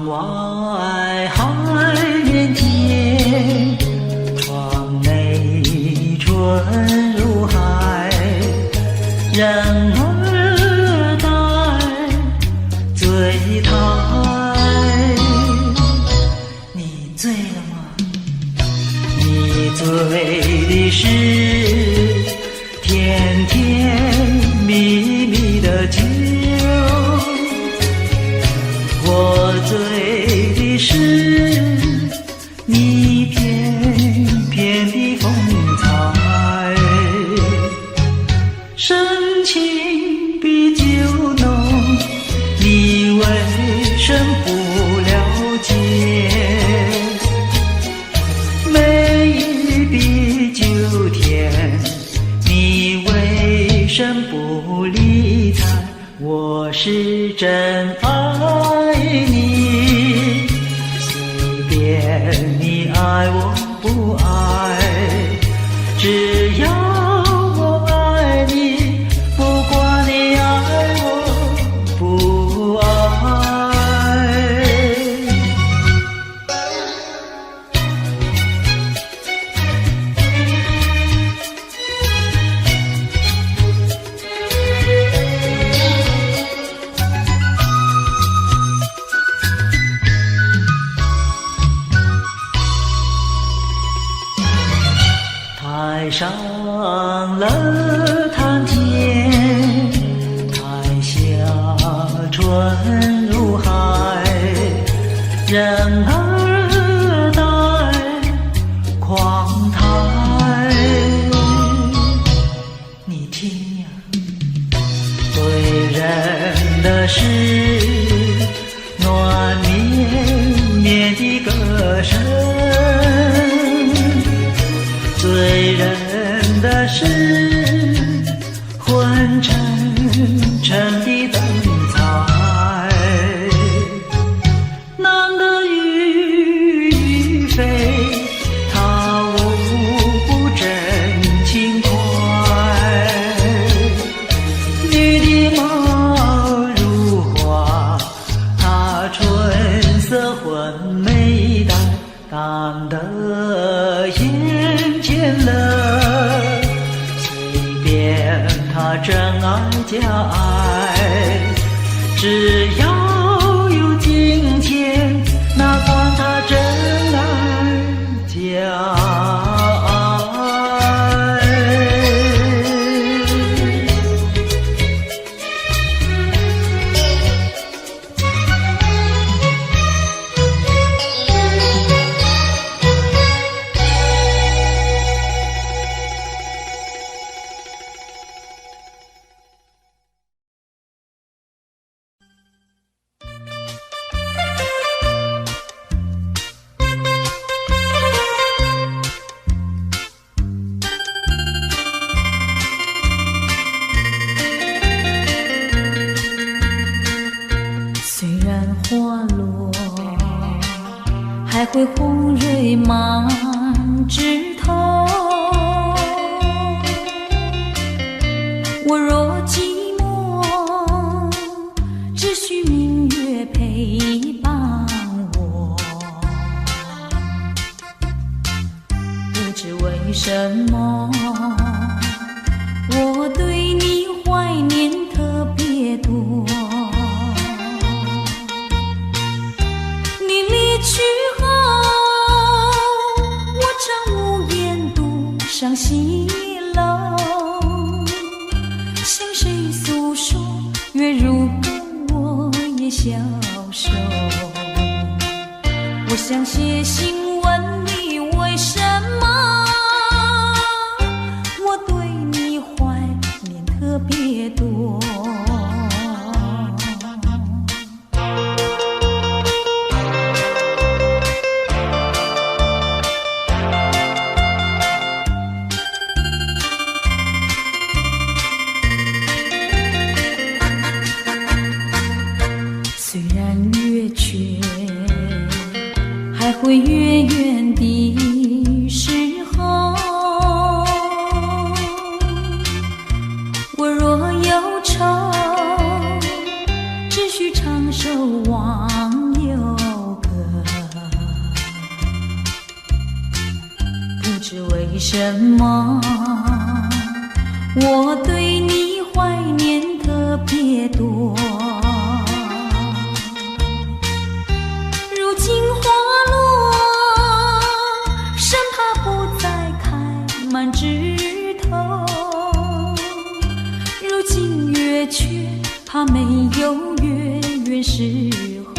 窗外海面见，窗内春如海，人儿待醉态。你醉了吗？你醉的是甜甜蜜蜜的酒，我醉的是你翩翩的风采。深情比酒浓，你为什不了解？美玉比酒甜，你为什不理睬？我是真爱你，随便你爱我不爱，只要我爱你，不管你爱我不爱。台上了谈天，台下春如海，人儿待狂态。你听呀，对人的是暖绵绵的歌声，醉人的是昏沉沉的灯彩。男的欲飞，他无不真情怀，女的貌如花，她春色昏美黛，感得眼前了，随便他真爱假爱，只要有金钱，哪管他真爱假爱。虽然花落，还会红蕊满枝头。我若寂寞，只需明月陪伴我。不知为什么，我对你怀念特别多。去后，我常无言独上西楼，向谁诉说？月如歌，我也消瘦。我想写信问你，为什么我对你怀念特别多？会远远的时候，我若忧愁，只需长守望悠悠。什么我对你怀念特别多？如今花落，生怕不再开满枝头。如今月缺，怕没有月圆时候。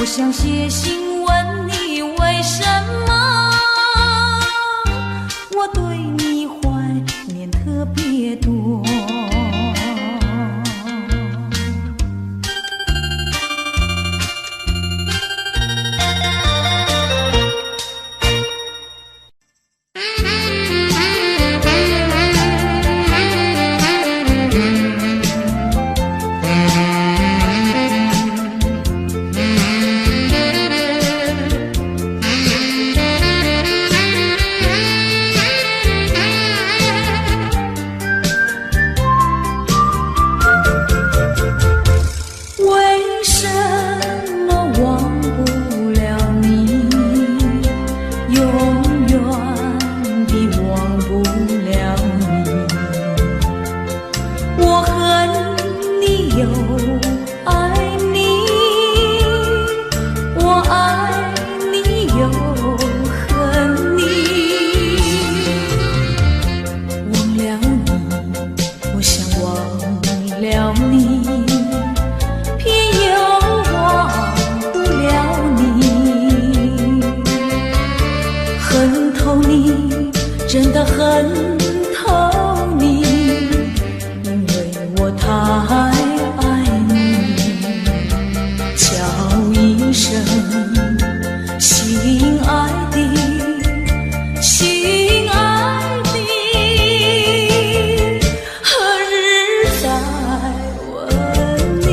我想写信问你，为什么我对你怀念特别多？真的很透你，因为我太爱你。叫一声心爱的，心爱的，何日再问你？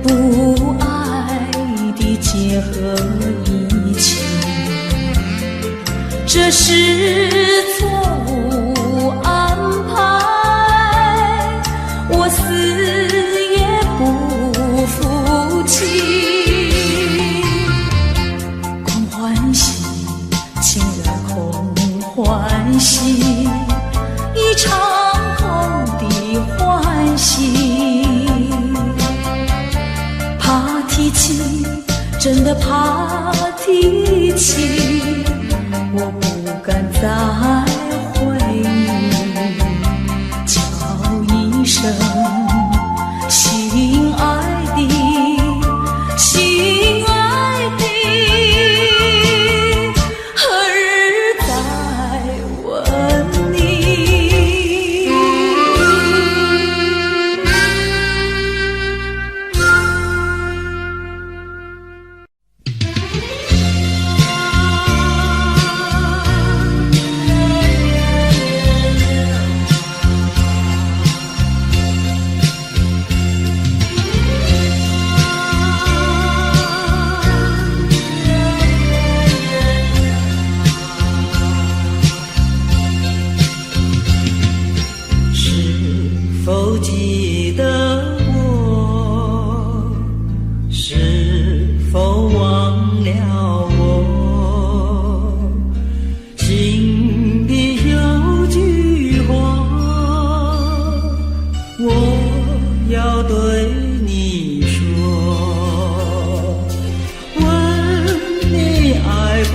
不爱的结合一起，这是错误安排，我死也不服气。空欢喜，情然空欢喜，一场空的欢喜。怕提起，真的怕提起，我不敢再回忆。叫一声心爱的，心爱的，何日再问你？否记得我？是否忘了我？心里有句话，我要对你说，问你爱不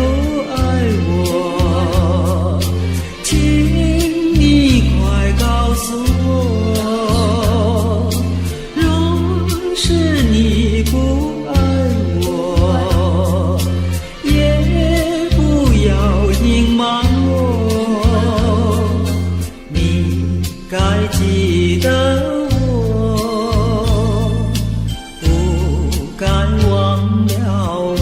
爱我？请你快告诉我。记得我，不该忘了我。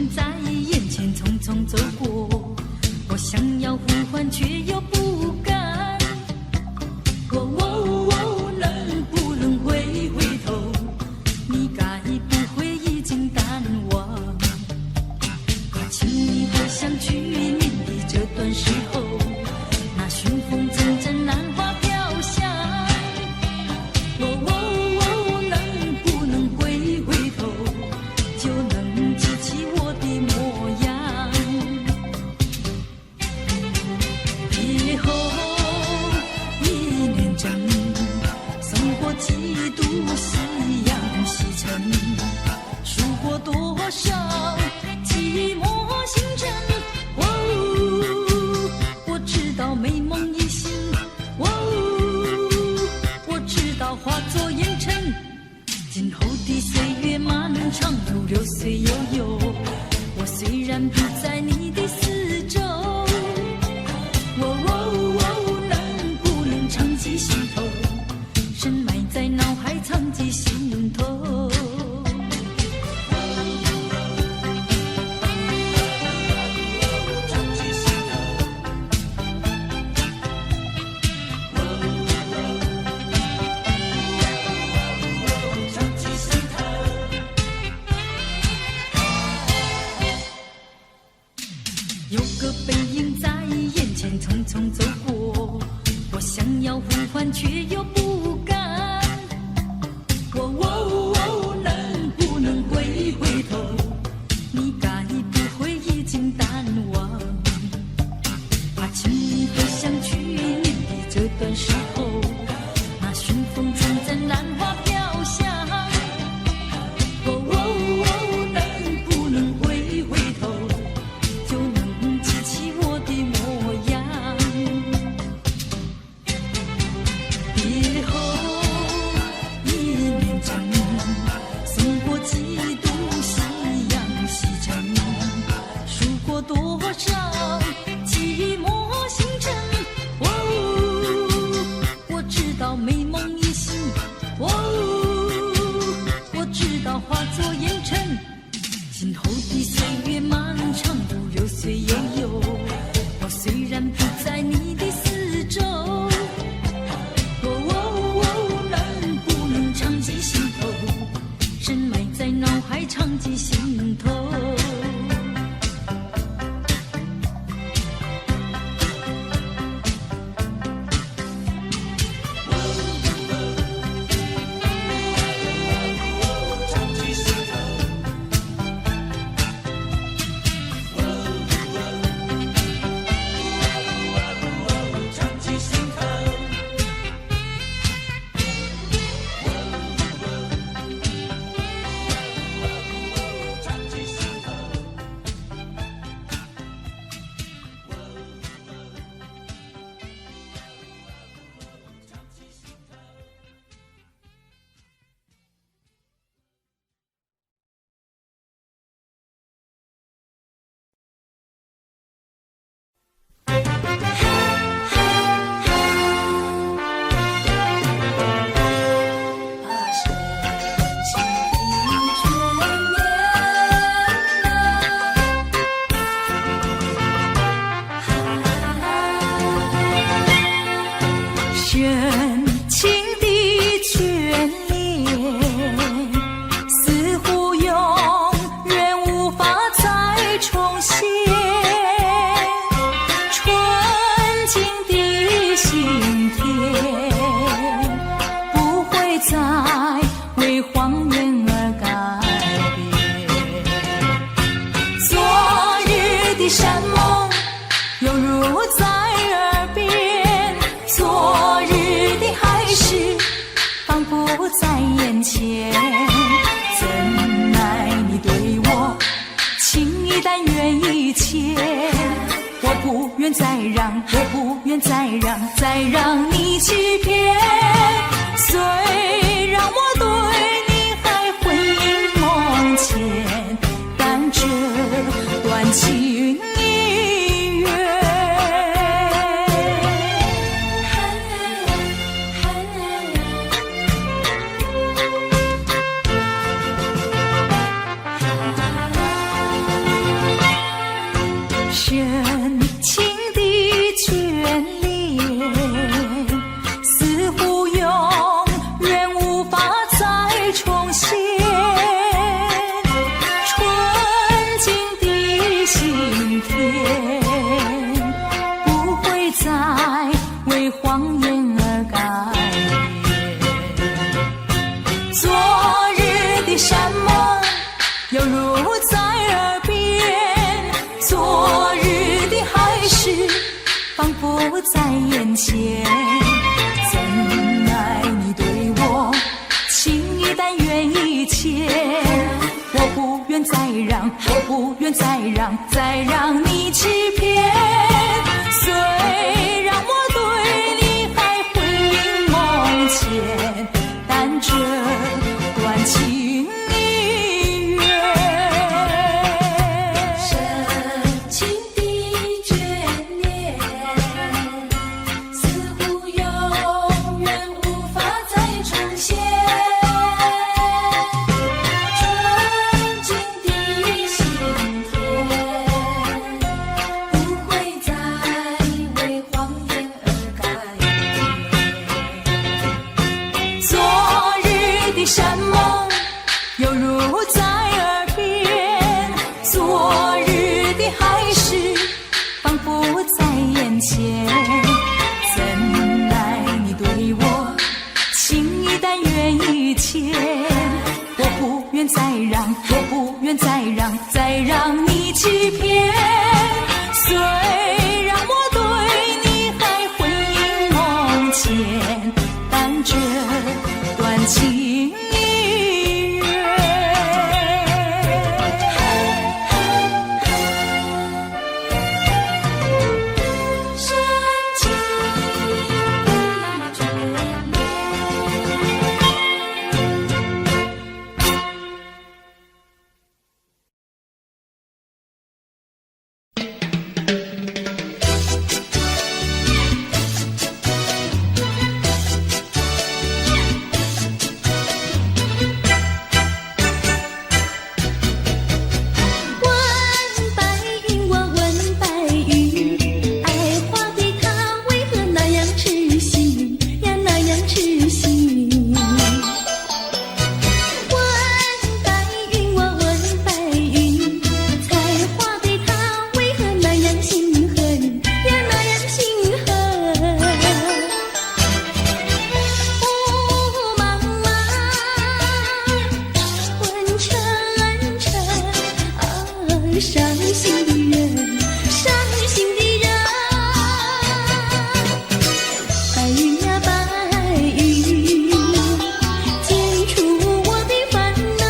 影在眼前匆匆走过，我想要呼唤却又不敢。能不能回头？你该不会已经淡忘？请你回想去年的这段时候，那寻风阵阵兰花飘香。能不能回头，就能记起我的模样？别后一年整，送过几度夕阳西沉，数过多少寂寞星辰。我知道美梦已醒，我知道化作烟尘。今后的岁月漫长如流水悠悠，我虽然不在你的四周，能不能常记心头，深埋在脑海藏记心头。有个背影在眼前匆匆走过，我想要呼唤却又不敢。能不能回头？你该不会已经淡忘？请你回想去年的这段时候，那寻风阵阵兰花飘香。能不能回头，就能记起我的模样？别后一年整，送过几度夕阳西沉，数过多少寂寞星辰。我知道美梦已醒，我知道化作烟尘。今后的岁月漫长如流水悠悠，我虽然不在你的四周，能不能常记心头，深埋在脑海常记心头。再让你欺骗，虽然我对你还魂萦梦牵，但这段情已远。前。怎奈你对我情意但愿一切，我不愿再让，我不愿再让，再让你欺骗。虽然我对你还魂萦梦牵，但这段情已远。深情的眷恋，似乎永远无法再重现。纯净的心田，不会再为谎言而改变。昨日的山盟犹如在耳边，昨日的海誓仿佛在眼前。怎奈你对我情意但愿一牵，我不愿再让，我不愿再让，再让你欺骗。虽然我对你还魂萦梦牵，但这段情已远。深情的眷恋。问白云，我问白云，爱花的它为何那样痴心呀，那样痴心？问白云，我问白云，采花的它为何那样心狠呀，那样心狠？雾茫茫，昏沉沉，伤心的人，伤心的人。白云呀白云，剪除我的烦恼，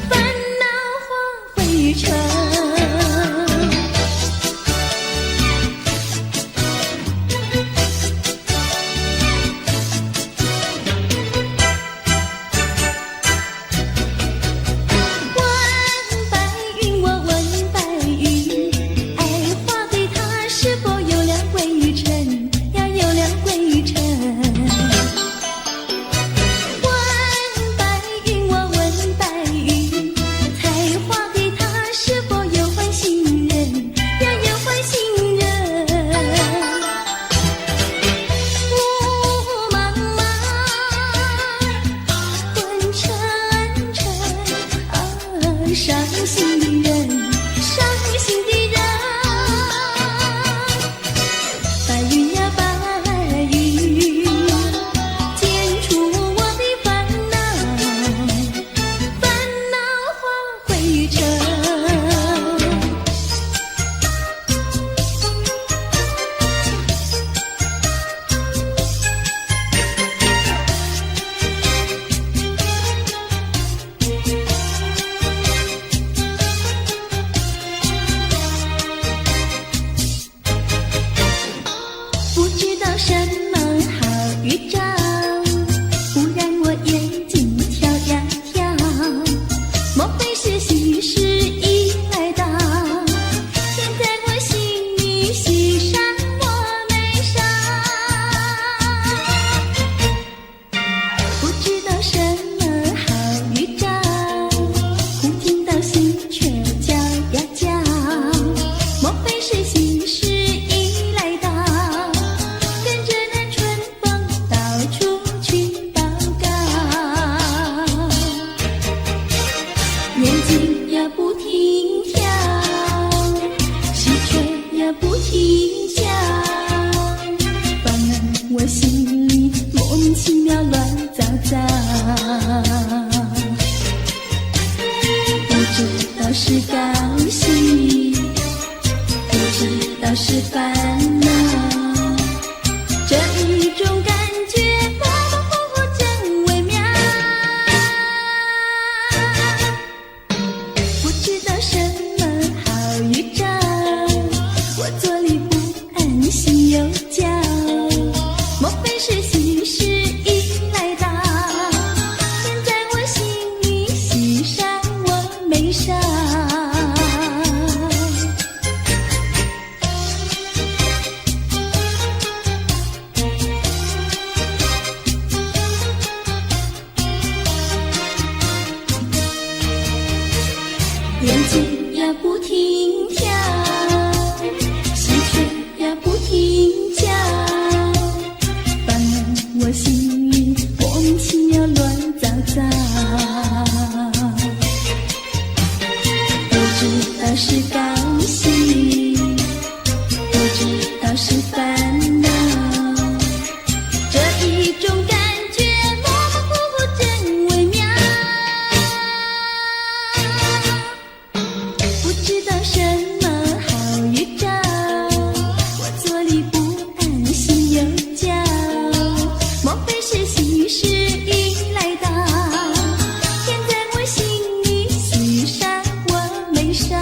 烦恼化灰尘。问白云，要乱糟糟。不知道是高兴，不知道是烦恼，这一种感觉模模糊糊真微妙。不知道什么好预兆，我坐立不安，心又焦。莫非是喜事已来到？天在我心里，喜上我眉梢。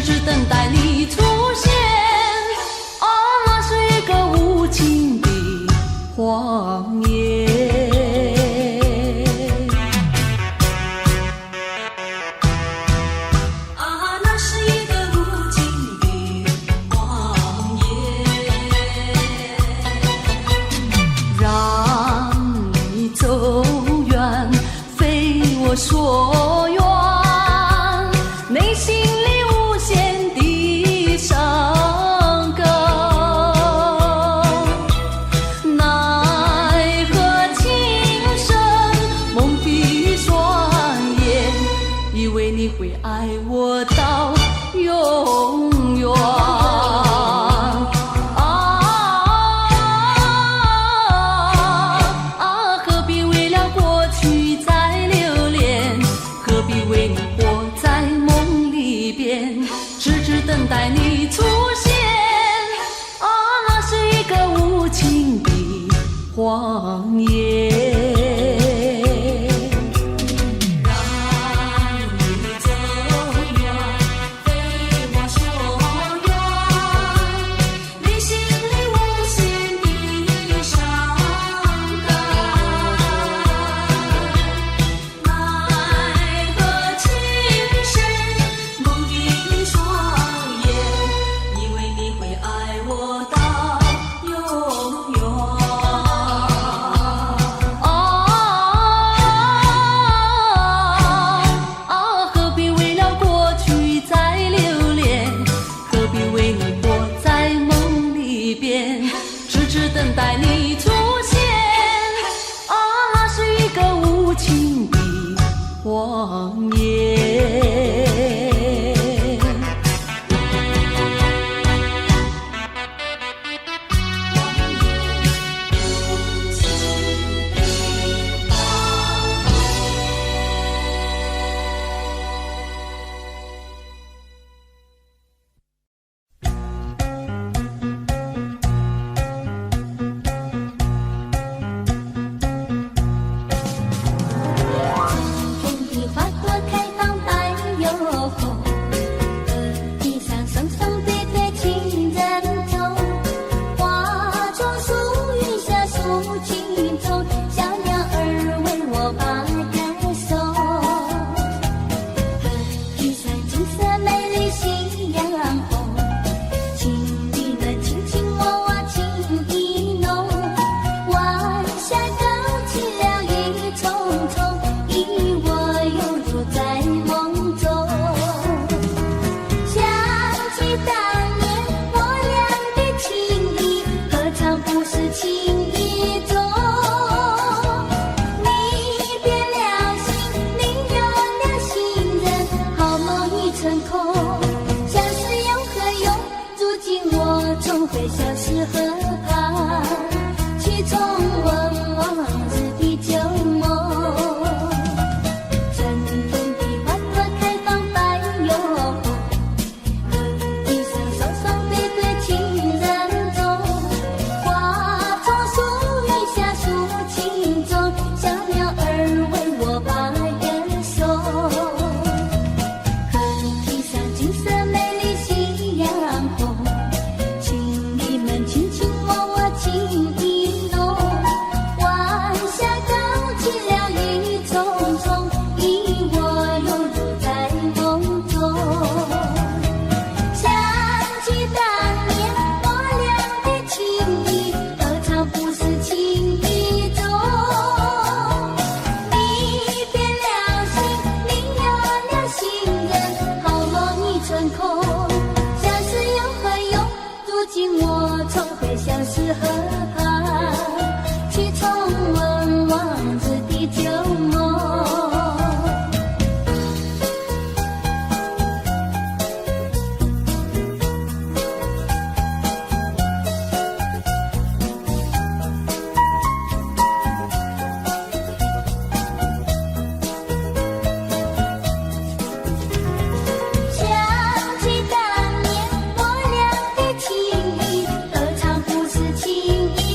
只等待你出现。哦，那是一个无情的谎言。啊，那是一个无情的谎言，让你走远，非我所愿。内心里无限的伤感，奈何情深蒙蔽双眼，以为你会爱我到永远。何必为了过去再留恋，何必为你活在梦里边，只等待你出现。那是一个无情的谎言。只等待你出现。那是一个无情的谎言。情意，何尝不是情意？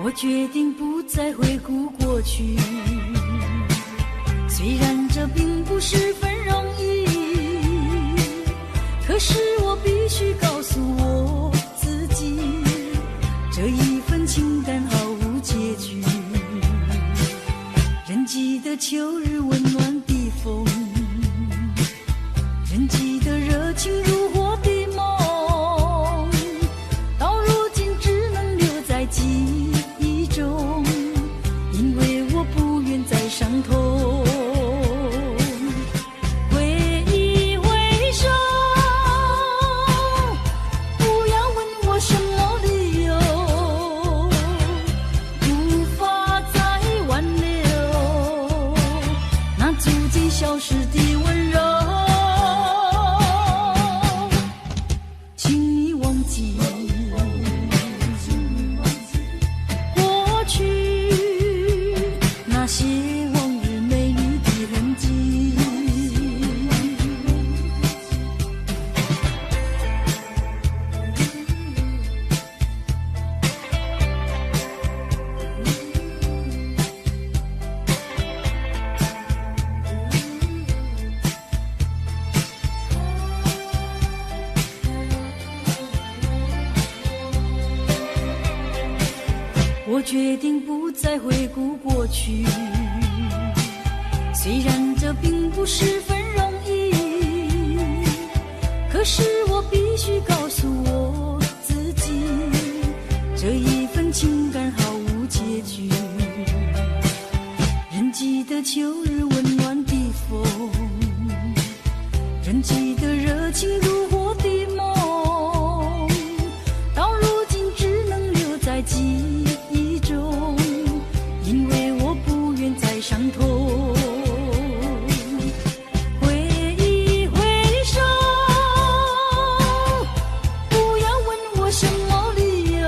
我决定不再回顾过去，虽然这并不十分容易，可是我必须告诉我自己，这一份情感毫无结局。人记得秋日温暖的风，人记得热情如火的梦，到如今只能留在记忆中，因为我不愿再伤痛。挥一挥手，不要问我什么理由，无法再挽留那逐渐消失的温柔。我决定不再回顾过去，虽然这并不十分容易，可是我必须告诉我自己，这一份情感毫无结局。人记得秋日温暖的风，人记得热情如火的梦，到如今只能留在记忆中，因为我不愿再伤痛。挥一挥手，不要问我什么理由，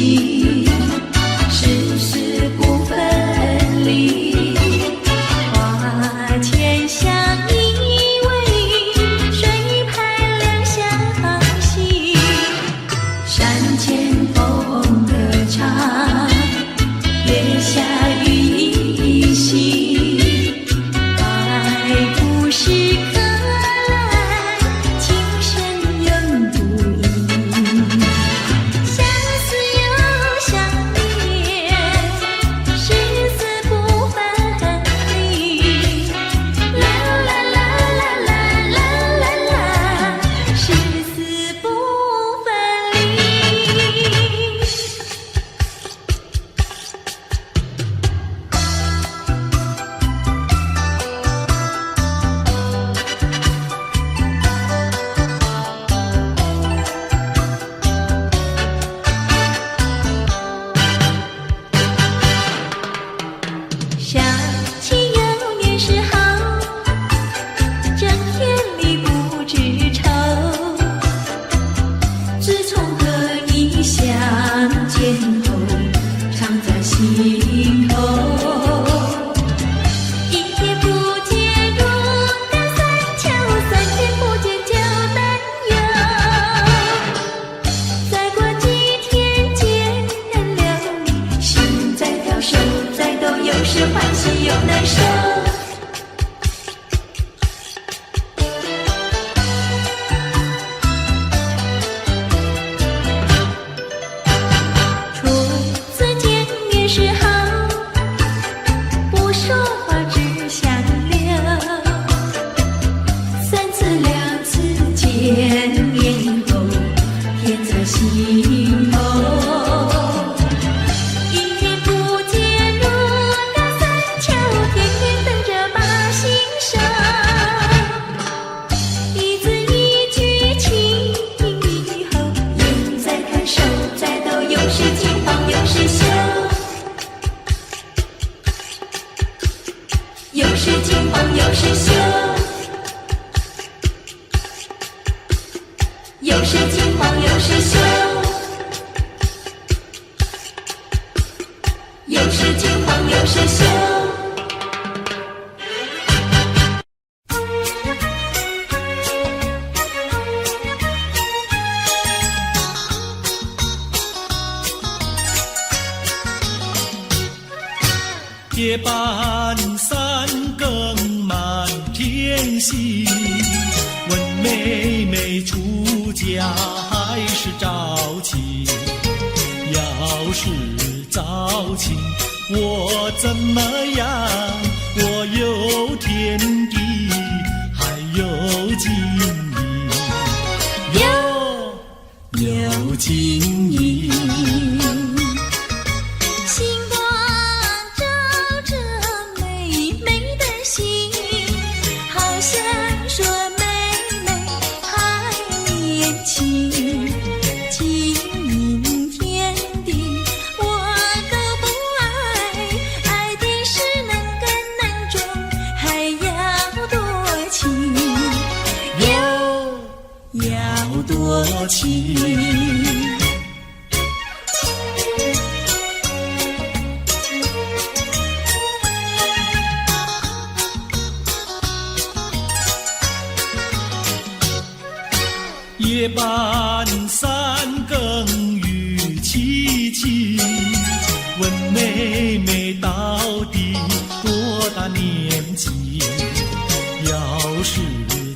心，世世不分离。花前相依偎，水畔两相惜。山前风歌唱，月下雨依稀。爱不是可来，情深永不移。相思又相恋，誓死不分离。啦啦啦啦啦啦啦啦，誓死不分离。想起幼年时好，整天里不知愁。自从和你相见后，常在心头。一天不见如隔三秋，三天不见就担忧。再过几天见了你，心在跳，手在抖，有时欢喜又难受。初次见面时好，不说话只相留。三次两次见面后，甜在心头。一天不见如隔三秋，天天等着把心收。一字一句情以后，眼在看，手在抖，有时惊慌有时羞。有时惊慌有时羞。有时惊慌有时羞。有时惊慌有时羞。夜半三更满天星，问妹妹出嫁还是早亲？要是早亲，我怎么样？我有天地，还有金银，有金银。星光照着妹妹的心，好像说妹妹还年轻。金银天地我都不爱，爱的是能耕能种，还要多情，要多情。夜半三更雨凄凄，问妹妹到底多大年纪？要是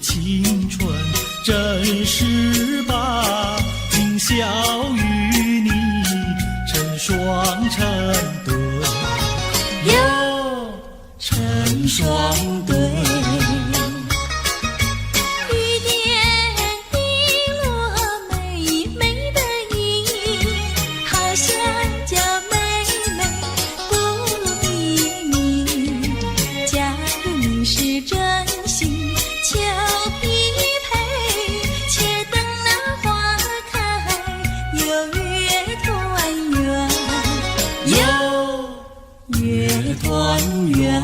青春真是把，今宵与你成双成对，成双对。团圆。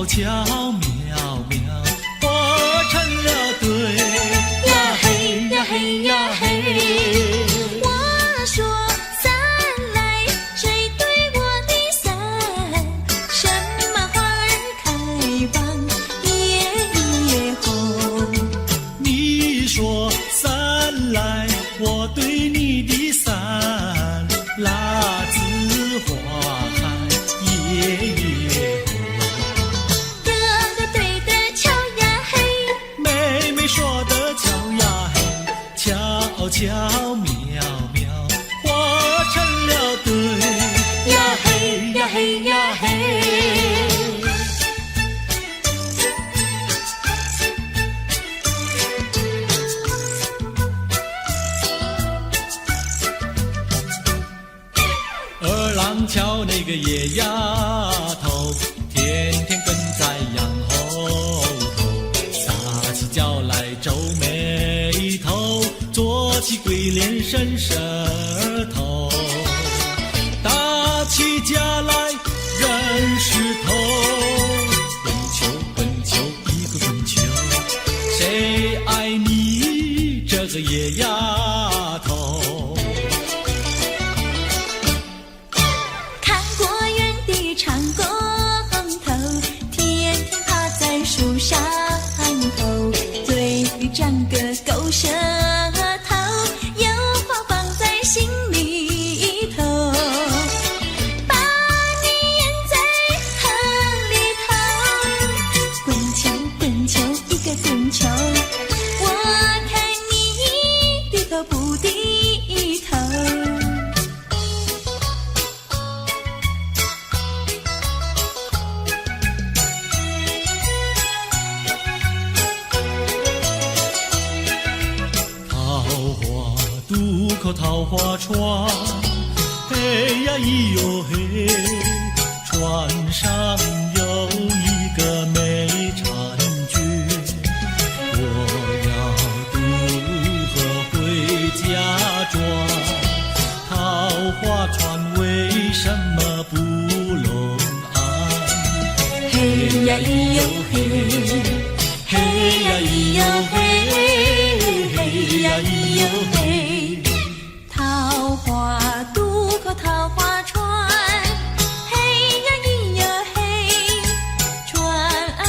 悄悄渺渺化成了对。呀嘿呀嘿呀嘿，我说伞来，谁对我的伞？什么花儿开放夜夜红？你说伞来，我对你的伞，蜡子花开夜夜红。哥哥对的巧呀嘿，妹妹说的巧呀嘿，悄悄渺渺化成了对。呀嘿呀嘿呀嘿。二郎桥那个野丫头，天天跟在羊后头，撒起娇来皱眉头，做起鬼脸伸舌头，打起架来扔石头，滚球滚球一个滚球，谁爱你这个野丫头？看过园的长工头，天天趴在树上头，嘴里长个狗舌头，有话放在心里头，把你咽在河里头，滚球滚球一个滚球，我看你低头不低头。渡口桃花船，嘿呀咿哟嘿，船上有一个美婵娟，我要渡河回家转，桃花船为什么不拢岸？嘿呀咿哟嘿，嘿呀咿哟嘿，嘿呀咿哟嘿，桃花渡口桃花船，嘿呀咿哟嘿，船儿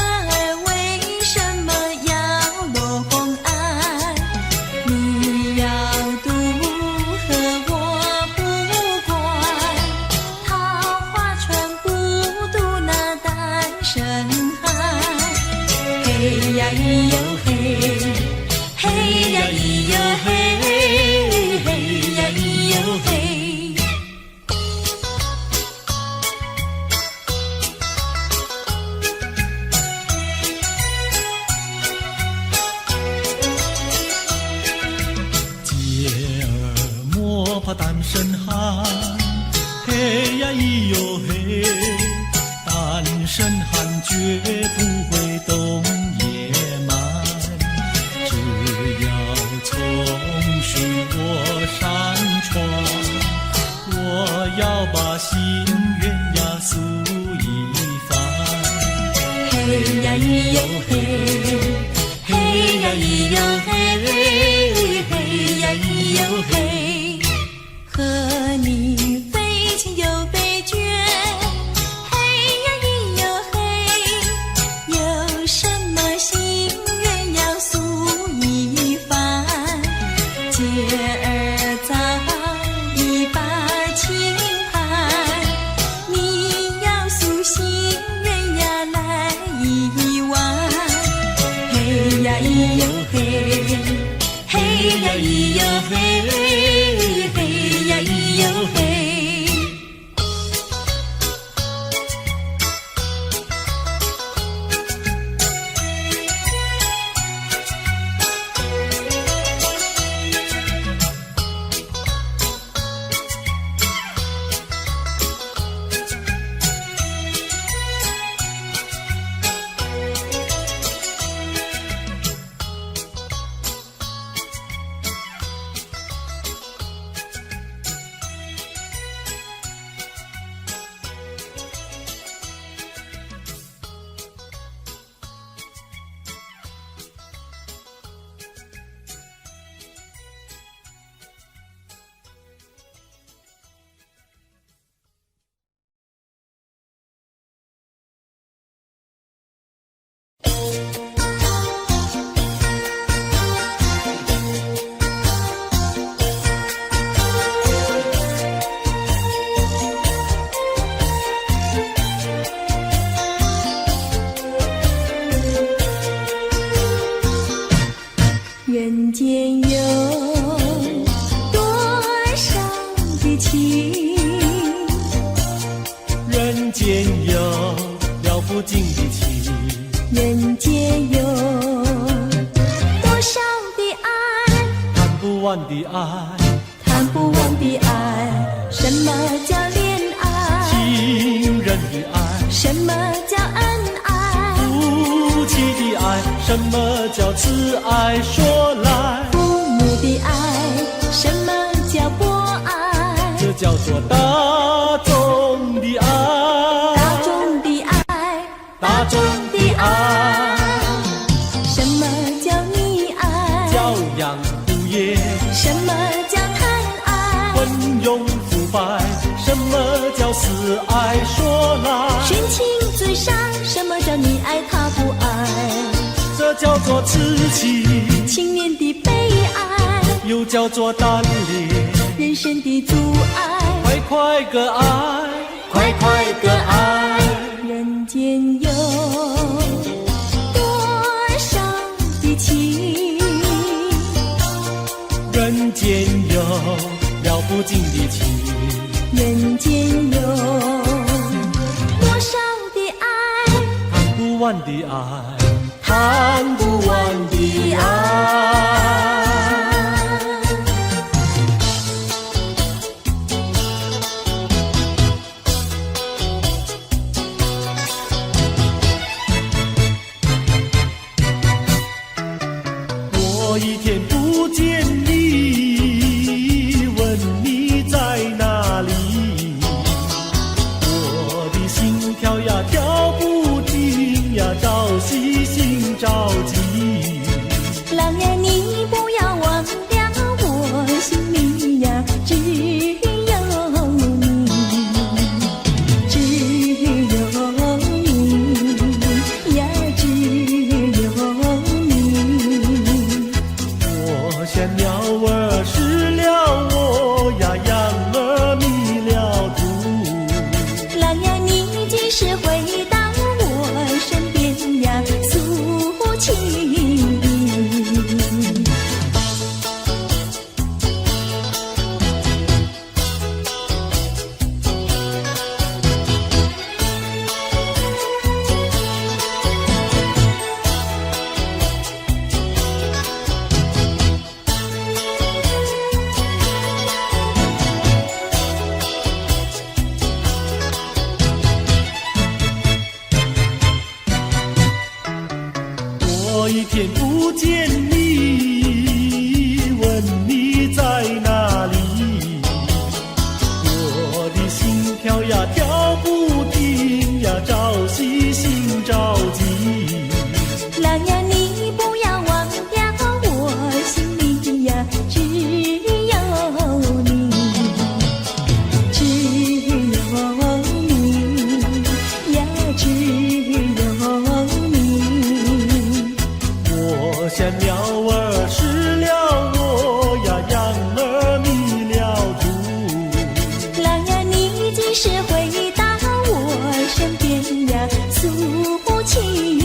为什么要落红岸？你要渡河我不管，桃花船不渡那单身汉。嘿呀咿哟嘿，嘿呀咿哟嘿，嘿呀咿哟嘿。姐儿莫怕单身汉，嘿呀咿哟嘿，单身汉绝不会懂野蛮，只要从许我上船，我要把心愿呀诉一番。嘿呀咿哟嘿，嘿呀咿哟嘿，嘿呀咿哟嘿，和你非亲又非眷，嘿呀咿哟嘿，有什么心愿要诉一番？姐儿早已把情盘，间有了不尽的情，人间有多少的爱，谈不完的爱，谈不完的爱。什么叫恋爱？情人的爱，什么叫恩爱？夫妻的爱，什么叫慈爱？说来，父母的爱，什么叫博爱？这叫做大众的爱，大众的爱，大众的爱。什么叫溺爱？教养无业，什么叫贪爱？昏庸腐败，什么叫私爱？说来，寻情追杀，什么叫你爱他不爱？这叫做痴情，青年的悲哀，又叫做单恋。人生的阻碍，快快个爱，快快个爱。人间有多少的情，人间有了不尽的情，人间有多少的爱，谈不完的爱，谈不完的爱。我一天不见你，问你在哪里？我的心跳呀跳不停呀，朝夕心着急。郎呀，你不要忘掉我心里呀，只有你，只有你呀，只有你。我像鸟儿失了窝呀，羊儿迷了途。郎呀，你几时回到我身边呀，诉情意？我一天不见你，问你在哪里？我的心跳呀跳不停呀，朝夕心着急。郎呀，你不要忘掉我心里呀，只有你，只有你呀，只有你。我像鸟儿失了窝呀，羊儿迷了途。郎呀，你几时回到我身边呀，诉情意？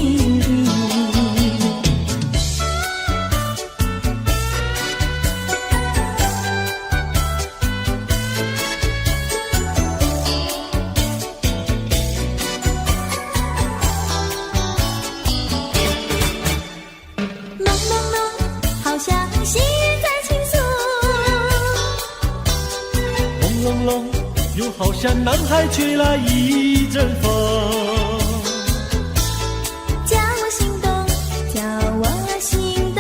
朦朦胧，好像细雨在倾诉，朦胧胧，又好像南海吹来一阵风。叫我心动，叫我心动。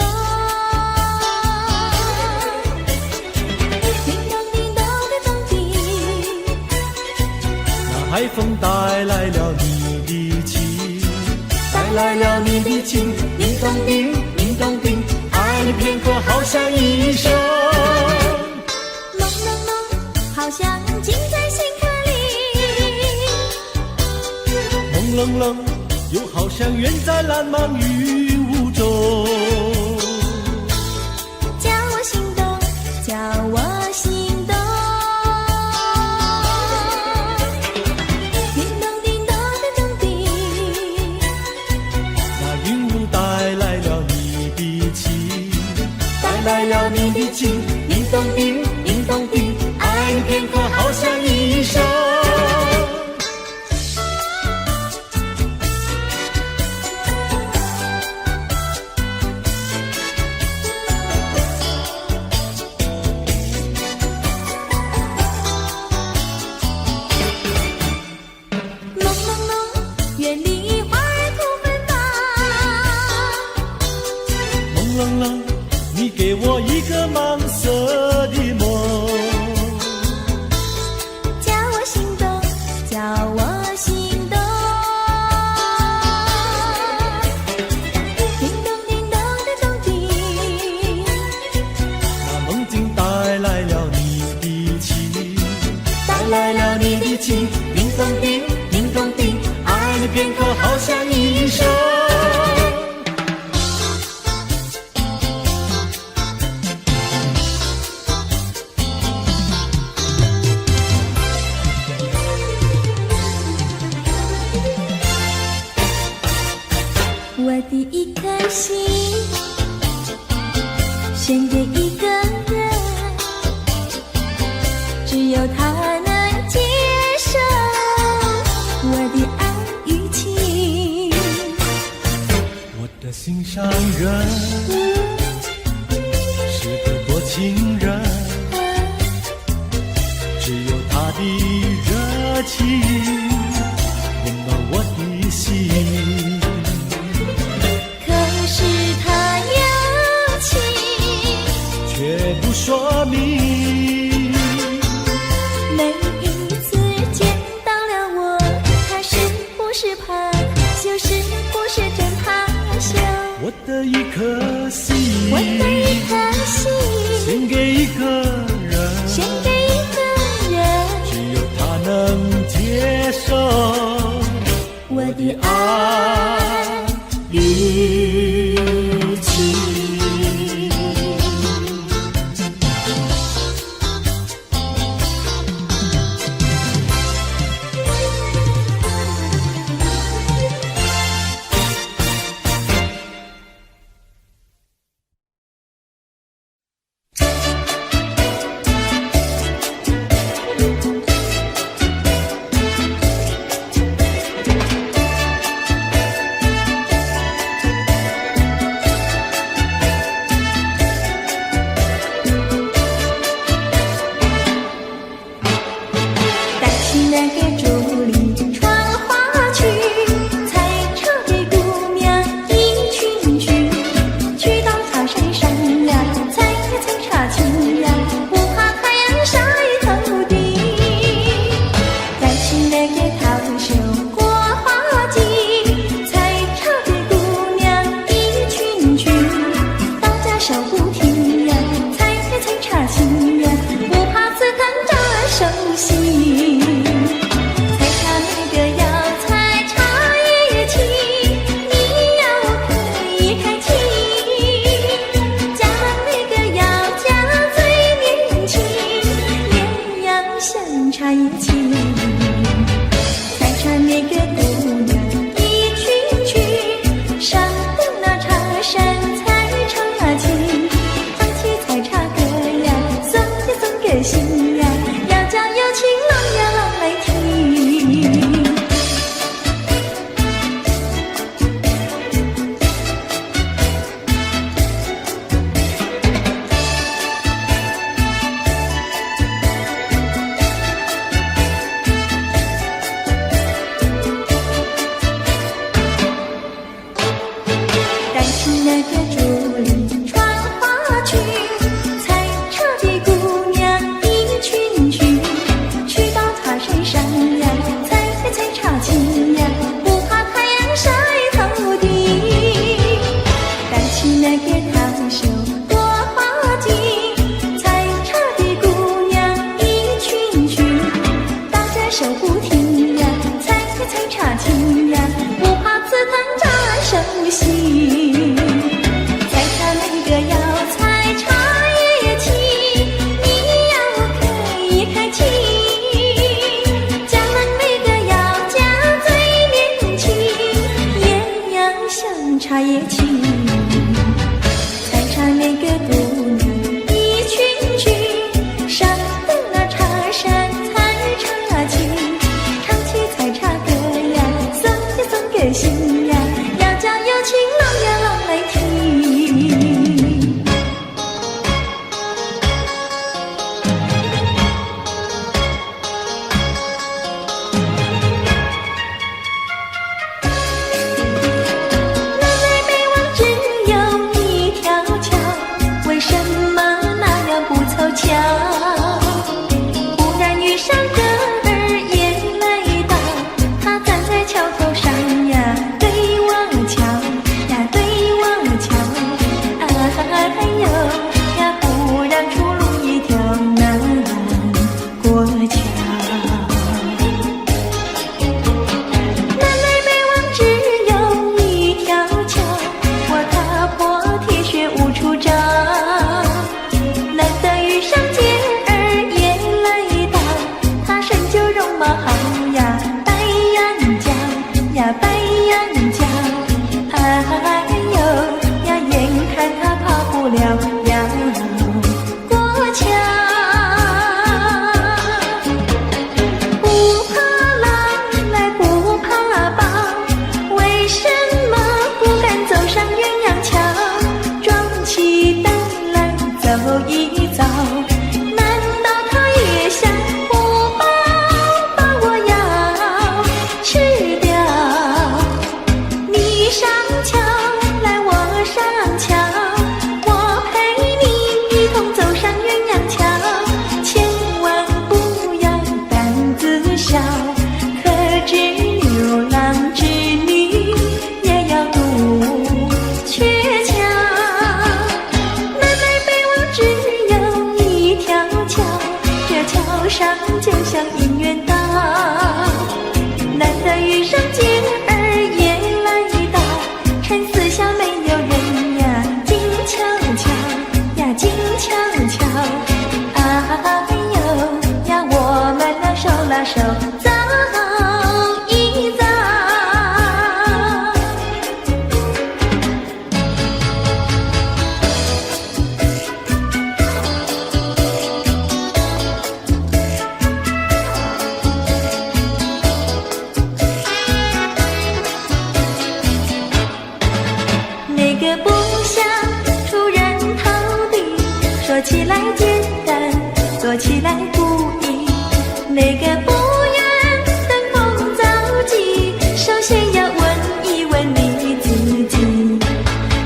叮咚叮咚的咚叮，那海风带来了你的情，带来了你的情，叮咚叮，叮咚叮，爱你片刻好像一生。朦胧胧，好像近在心坎里。朦胧胧，又好像远在蓝茫云雾中。叫我心动，叫我心动。叮咚叮咚的咚叮，那云雾带来了你的情，带来了你的情，叮咚叮，叮咚叮，爱你片刻好像一生。情，叮咚叮，叮咚叮，爱你片刻好像一生。我的一颗心献给一个人，只有他能接受我的爱与情。我的心上人是个多情人，只有他的热情温暖我的心。却不说明，每一次见到了我，他是不是怕羞，是不是真怕羞？我的一颗心，我的一颗心，献给一个人，献给一个人，只有他能接受我的爱与情。茶叶青，采茶那个姑娘一群群，上的那茶山采茶青，唱起采茶歌呀，送给新呀，要叫有情郎呀。起来简单，做起来不易。那个不愿登峰造极，首先要问一问你自己。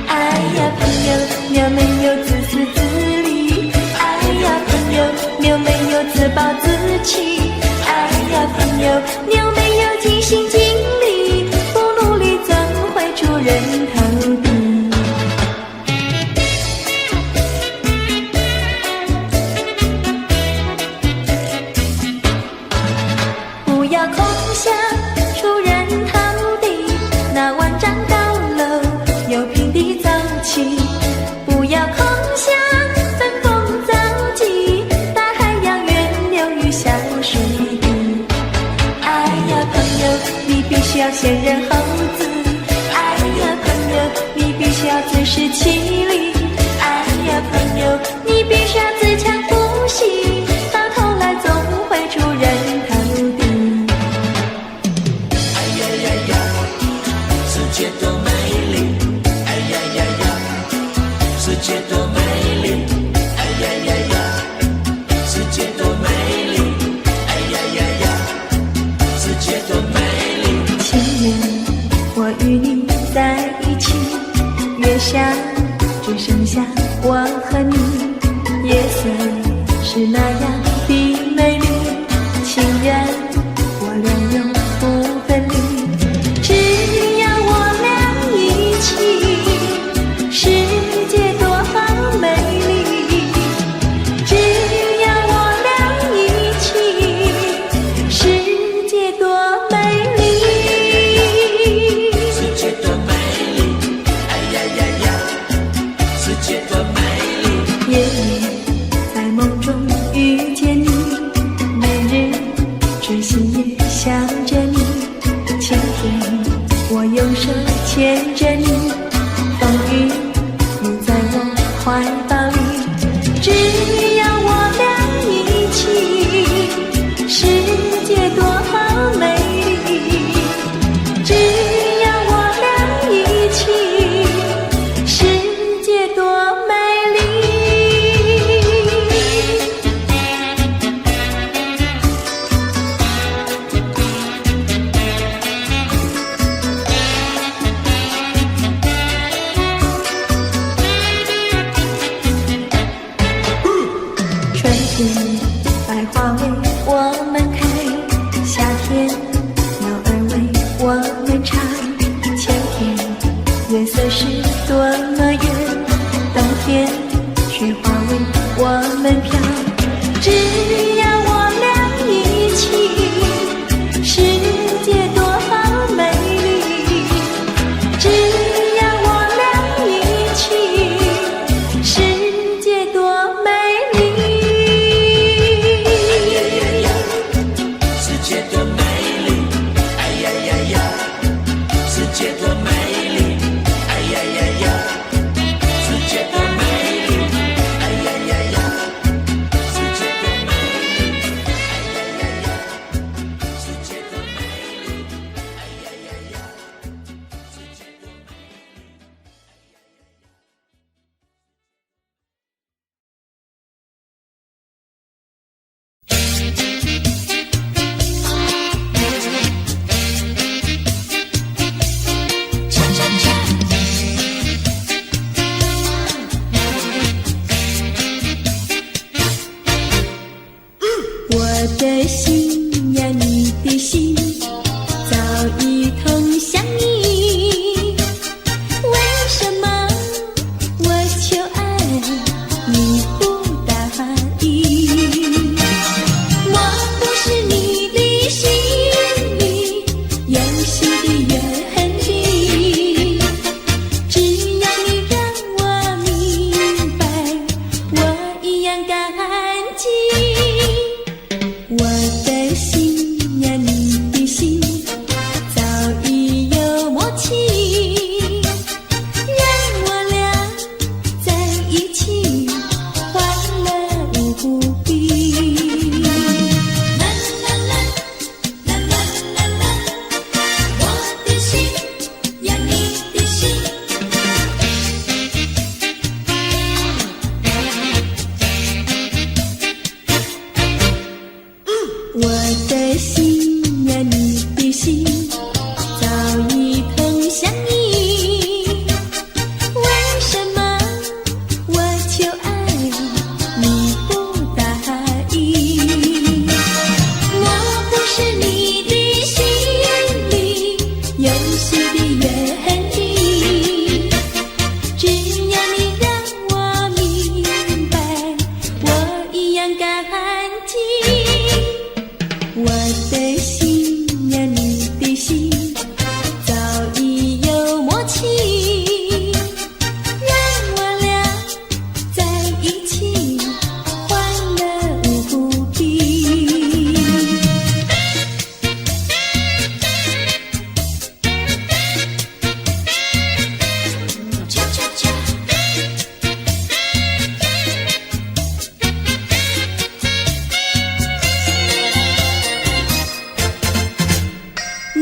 哎呀，朋友，你有没有自私自利？哎呀，朋友，你有没有自暴自弃？哎呀，朋友，你有没有尽心尽力？不努力怎会出人头地？不要空想出人头地，那万丈高楼由平地造起。不要空想登峰造极，大海洋源流于小水滴。哎呀，朋友，你必须要先人后子。哎呀，朋友，你必须要自食其力。哎呀，朋友，你必须要自强不息，到头来总会出人头地。哎呀呀呀，世界多美丽！哎呀呀呀，世界多美丽！哎呀呀呀，世界多美丽！哎呀呀呀，世界多美丽！情愿我与你在一起，月下只剩下我和你，夜色是那样的美丽，情愿我俩永不分离。只要我俩一起，世界多美丽。只要我俩一起，世界多美丽。世界多美丽！哎呀呀呀，世界多美丽！夜里在梦中遇见你，每日痴心也想着你。晴天我用手牵着你，风雨你在我怀抱里。只要我俩一起，世界多美丽。只要我俩一起，世界多美丽。春天百花为我们开，夏天鸟儿为我们唱，秋天月色是多么圆，冬天雪花为我们飘。只要我俩一起，世界多美丽。只要我俩一起，世界多美丽。哎呀呀呀，世界多美丽！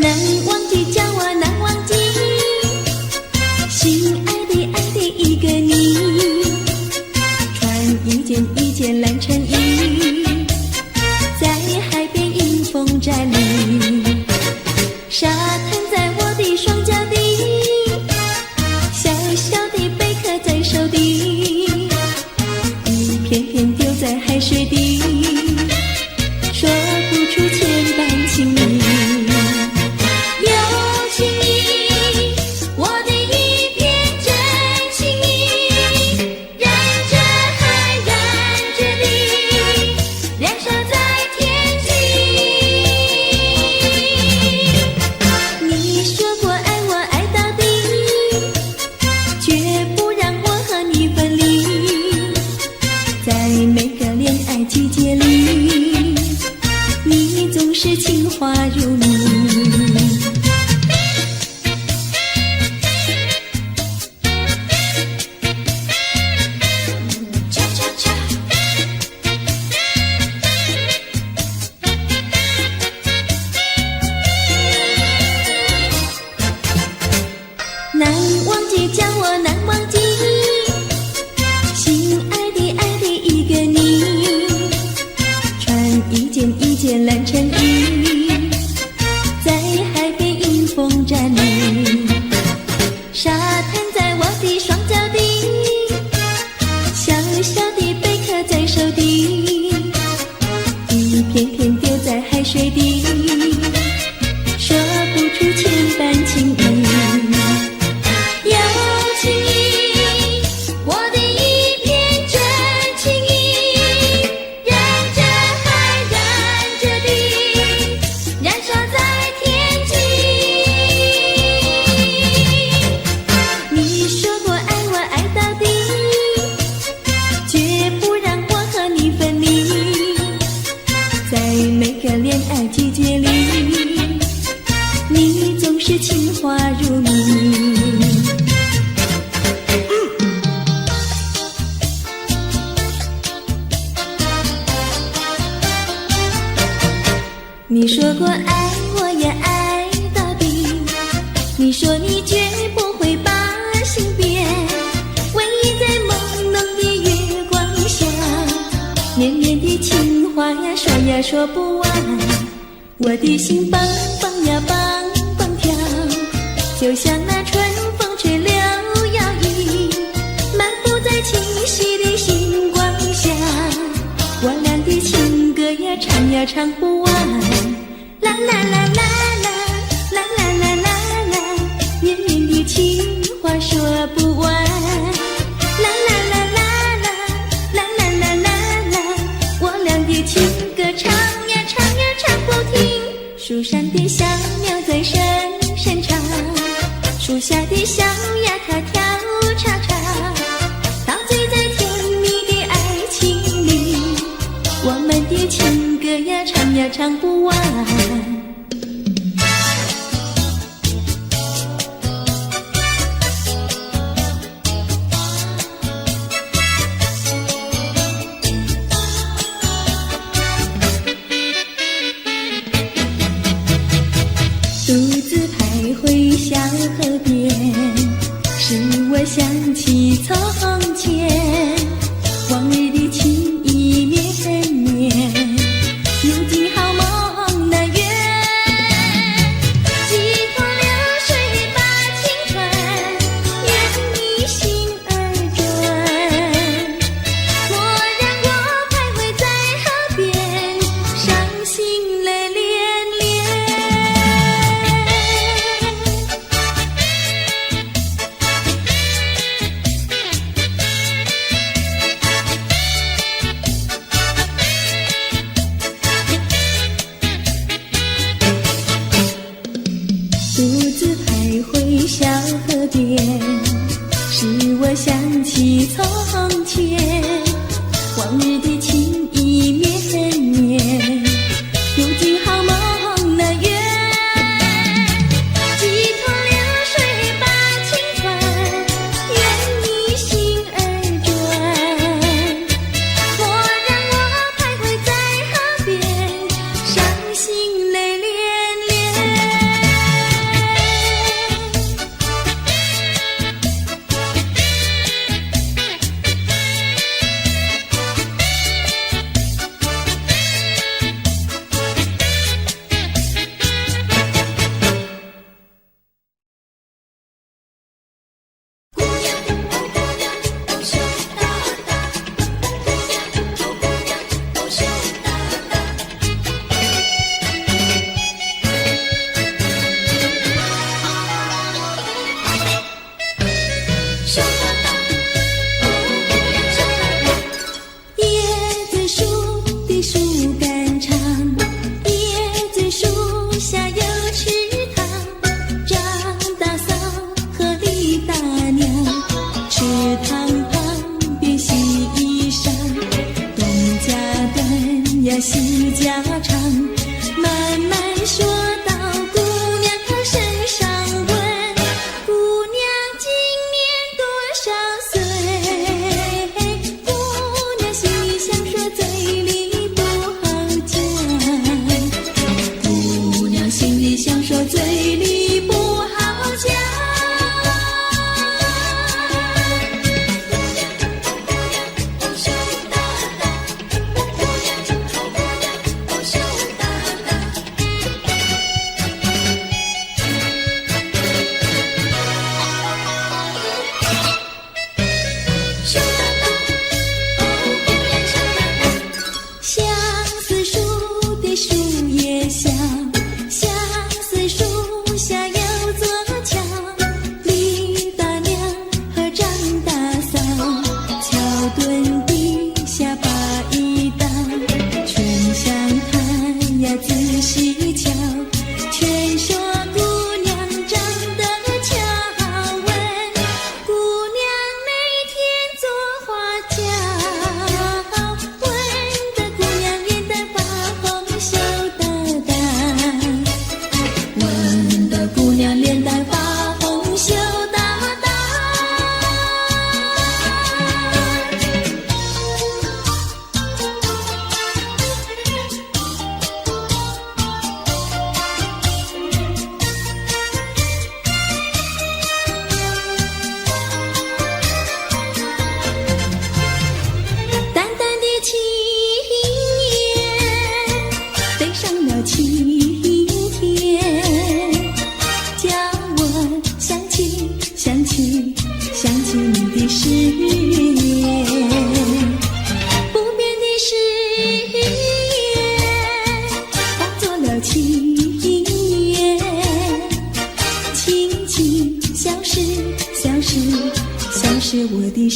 难忘记，叫我难忘记，心爱的爱的一个你，穿一件蓝衬衣，在海边迎风站立，沙滩在我的双脚底，小小的贝壳在手底，一片片丢在海水底，说不出千般情意。有情意，我的一片真情意，燃着海，燃着地，燃烧在天际。你说过爱我爱到底，绝不让我和你分离，在每个恋爱季节里，你总是情话如你。恰恰恰，难忘记，叫我难忘记，心爱的爱的一个你，穿一件蓝衬衣，在海边迎风站立，沙滩在我的双脚底，小小的贝壳在手底，一片片丢在海水底，说不出千般情意。有情意，我的一片真情意，燃着海，燃着地，燃烧在天际。你说过爱我爱到底，绝不让我和你分离，在每个恋爱季节里，你总是情话如你。你说过爱我也爱到底，你说你绝不会把心变，唯一在朦胧的月光下，绵绵的情话呀说呀说不完，我的心蹦蹦呀蹦蹦跳，就像那春风吹柳摇曳，漫步在清晰的星光下，我俩的情歌呀唱呀唱不完，啦啦啦啦啦啦啦啦啦啦，绵绵的情话说不完，啦啦啦啦啦啦啦啦啦啦，我俩的情歌唱呀唱呀唱不停，树上的小鸟在声声唱，树下的小鸭它跳叉叉，陶醉在甜蜜的爱情里，我们的情歌呀唱呀唱不完。独自徘徊小河边，使我想起从前，往日的情意绵绵，如今好梦难圆，几头流水把情传，愿你心儿转，莫让我徘徊在河边，伤心泪涟涟。独自徘徊小河边，使我想起从前，往日的情意绵绵，如今好梦难圆，几头流水把情传，愿你心儿转，莫让我徘徊在河边，伤心泪涟涟。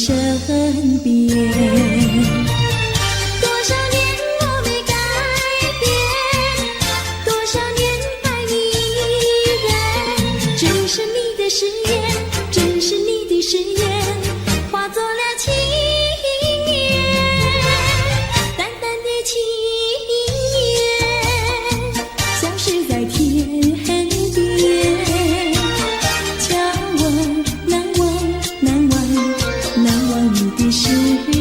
身边。多少年我没改变，多少年爱你依然。这是你的誓言，这是你的誓言，化作了情缘，淡淡的情缘，消失在天边。叫我难忘，难忘，难忘你的誓言。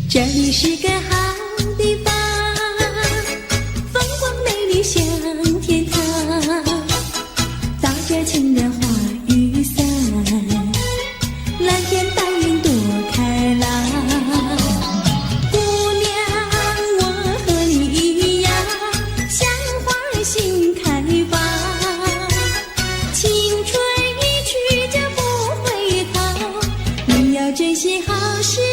这里是个好地方，风光美丽像天堂，大家情人花雨伞，蓝天白云多开朗。姑娘，我和你一样，像花儿心开放，青春一去就不回头，你要珍惜好时光。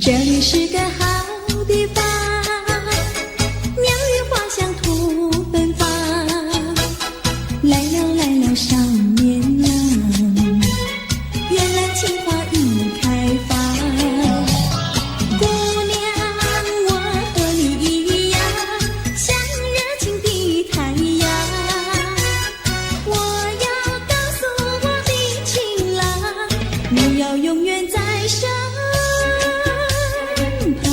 这里是个好地方，鸟语花香吐芬芳，来了来了少年郎，原来情花已开放。姑娘，我和你一样，像热情的太阳，我要告诉我的情郎，你要永远在身旁。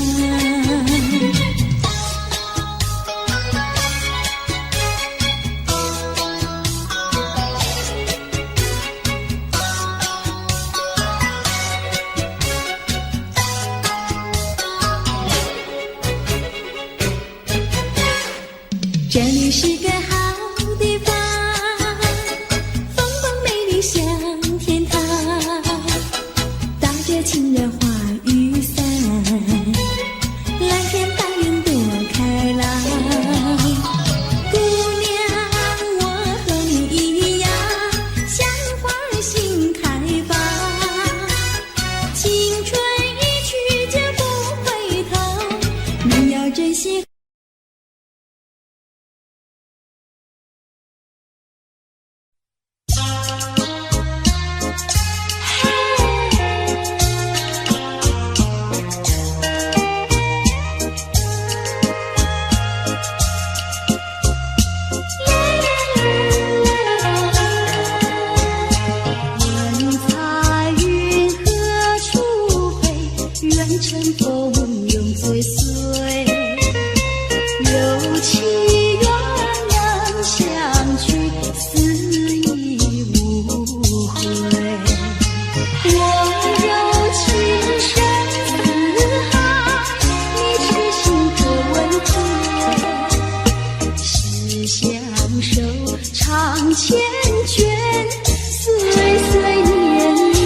这里是个好地方，风光美丽像天堂，大家情人花雨伞，蓝天白云多开朗。姑娘，我和你一样，像花儿心开放，青春一去就不回头，你要珍惜。问彩云何处飞？愿乘风永追随。有情愿能相聚，思忆无悔。我柔情深似海，你痴心可问天。是相守长缱绻，岁岁年年。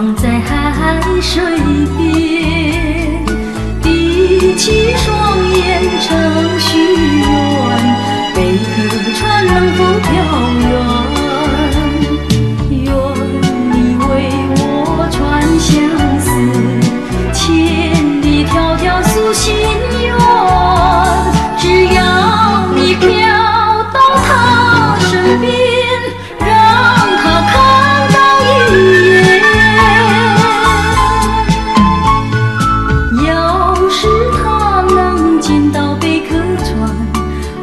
放在海水边，闭起双眼成许愿，贝壳船能否飘远？愿你为我传相思，千里迢迢诉心愿。只要你飘到他身边，让他看到一眼。要是他能见到贝壳船，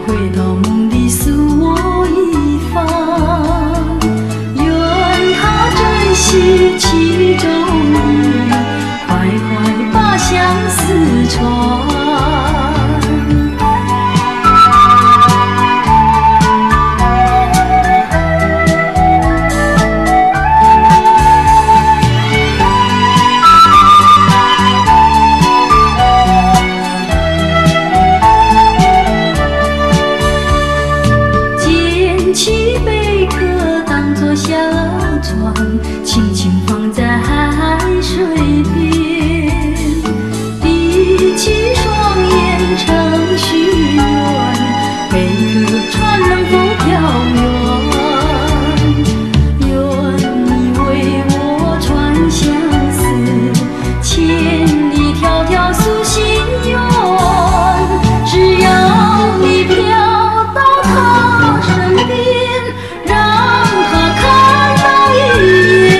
回到梦里诉我一番。愿他珍惜其中意，快快把相思传。捡起贝壳当作小船，轻轻放在海水边，闭起双眼成许愿，贝壳船能否飘远？愿你为我传相思，千里迢迢诉心愿。只要你飘到他身边，让他看到一眼。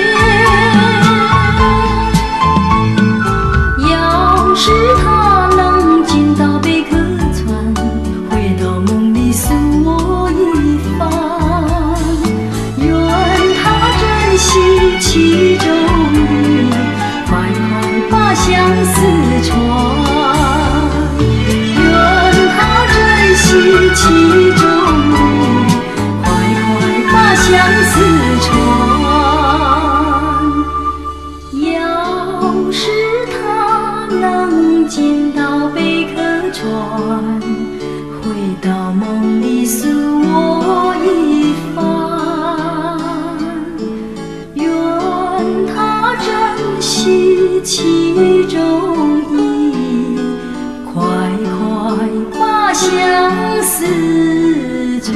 要是他能见到贝壳船，回到梦里诉我一番。愿他珍惜其中意，快快把相思传。愿他珍惜其中意，快快把相思传。要是他能见到贝壳船，回到梦里诉我一番。愿他珍惜其中意，快快把相思传。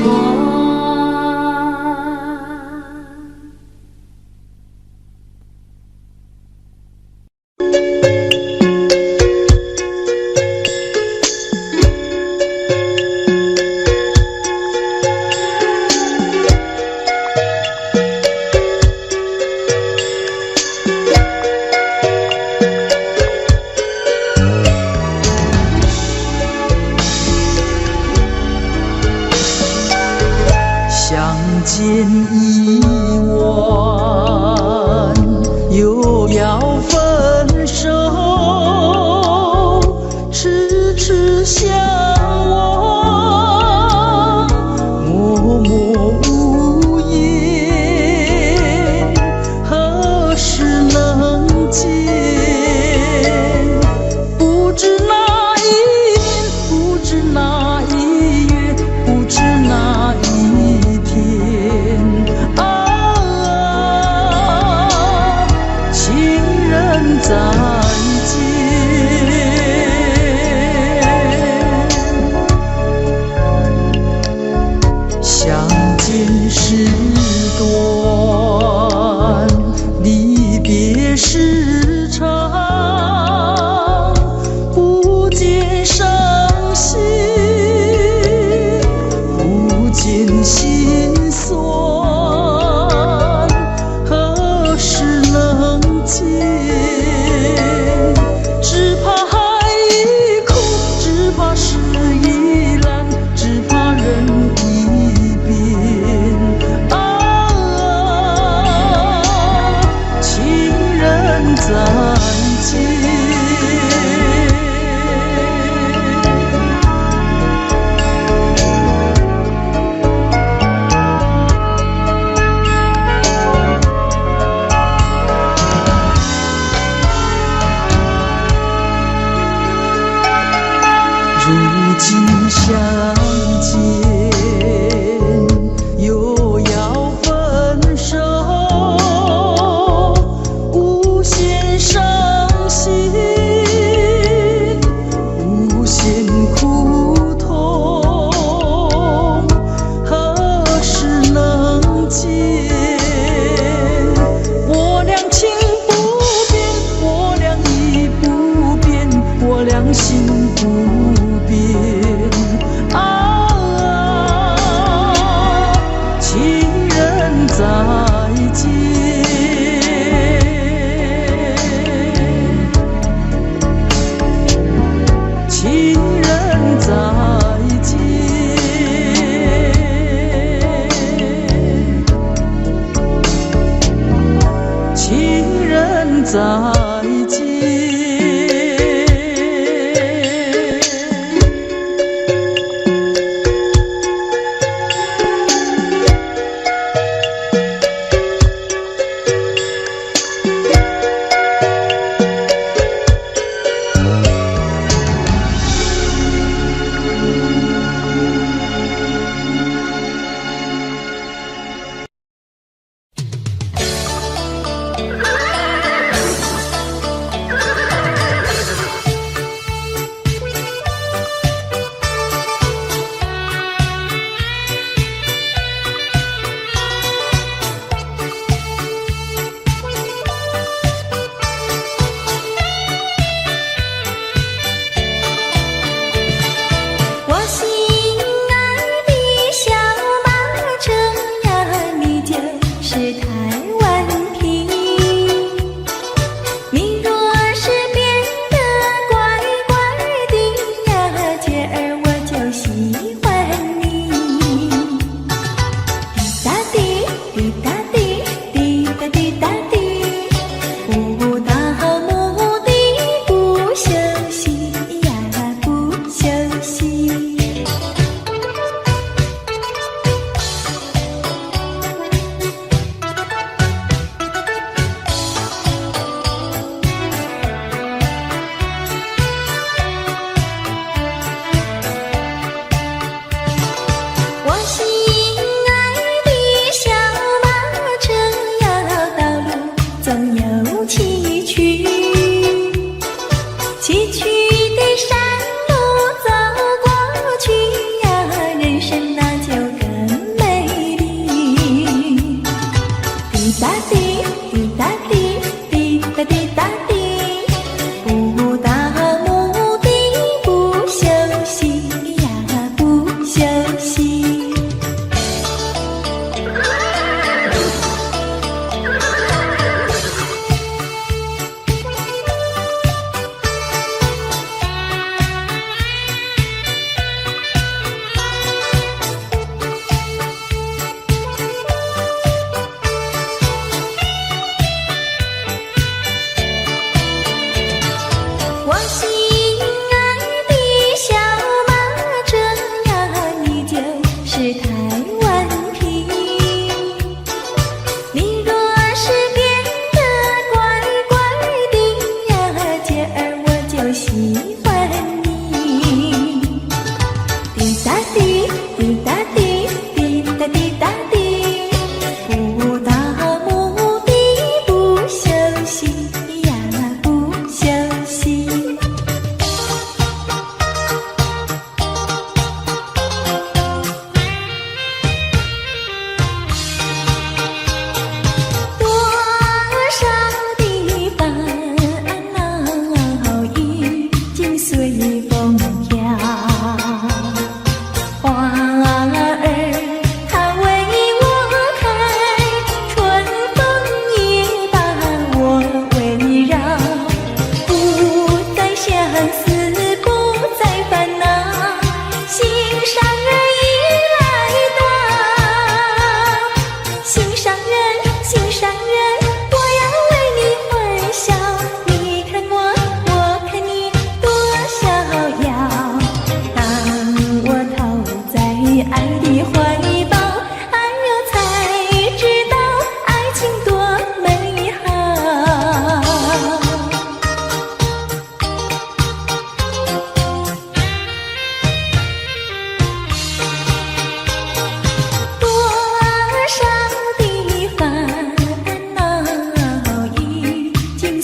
相见已晚，又要分手，痴痴相望，默默无言，何时能见？不知哪一年，不知哪一月，不知哪一天啊，情人再见。相见时短，离别时长，不见伤心，不见心酸，何时能见？只怕海已枯，只怕事已烂，只怕人已变啊，情人再见。如今相见，又要分手，无限伤心，无限苦痛，何时能解？我俩情不变，我俩意不变，我俩心不变。啊，情人再见，情人再见，情人再见。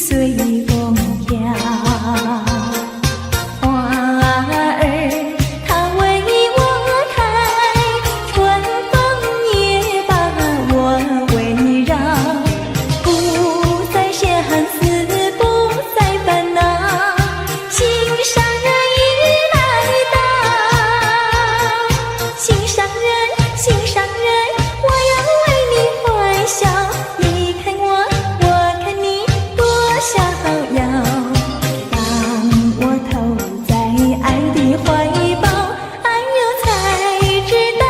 随风飘。花儿它为我开，春风也把我围绕，不再相思，不再烦恼，心上人已来到。心上人，心上人，我要为你欢笑。你看我，我看你，多逍遥。当我投在爱的怀抱，哎呦，才知道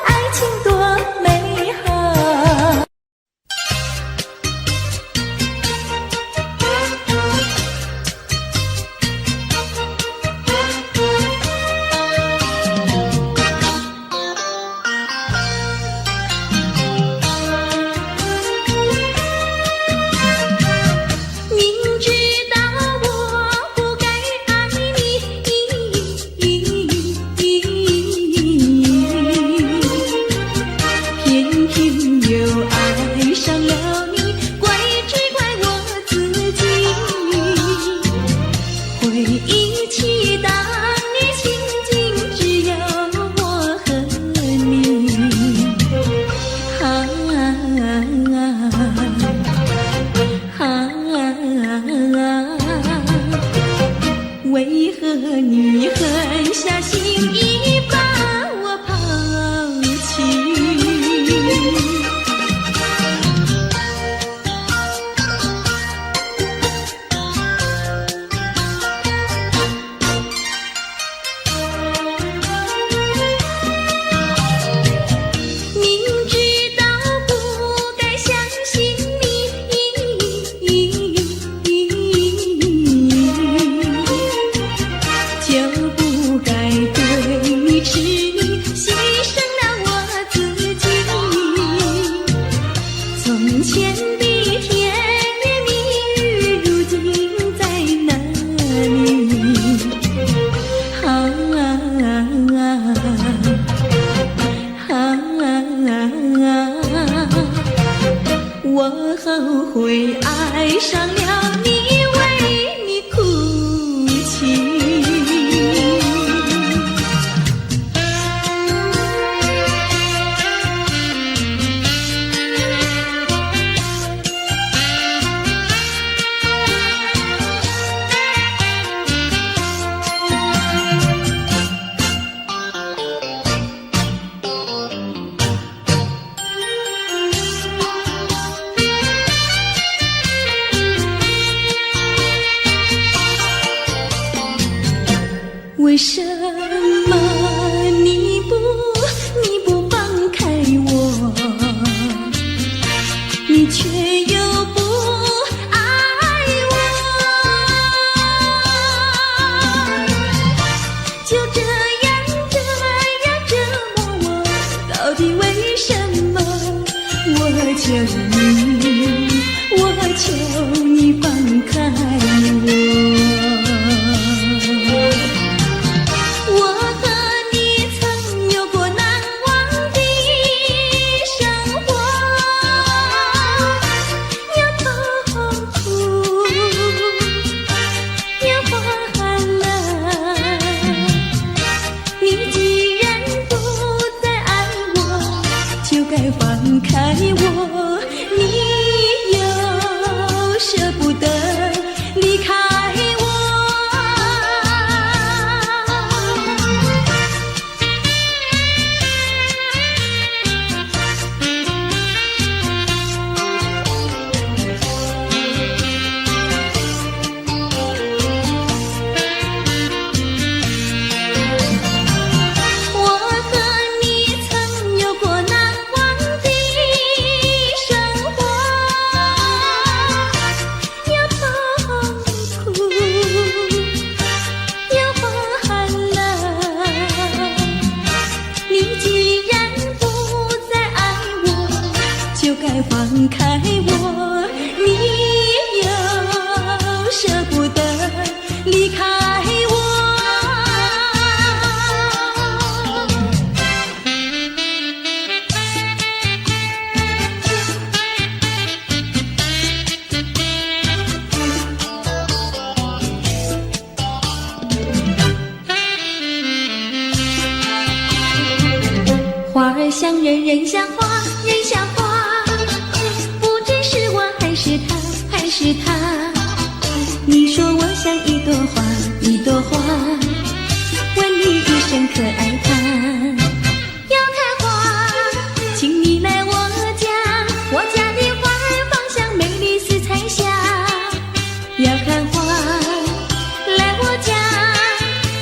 爱情多美好。明知道我不该爱你，偏偏又爱上了你，怪只怪我自己。回忆起当年情景，只有我和你。为何你狠下心意把我抛弃？明知道不该相信你，就不该对你痴迷，牺牲了我自己。从前的甜言蜜语，如今在哪里？我后悔爱上了你，为你哭泣。为什么你不放开我？你却又不爱我，就这样折磨我，到底为什么？我求你放开我。像人，人像花，人像花，不知是我还是他，还是他。你说我像一朵花，一朵花，问你一声可爱它。要开花，请你来我家，我家的花儿芳香美丽似彩霞。要看花，来我家，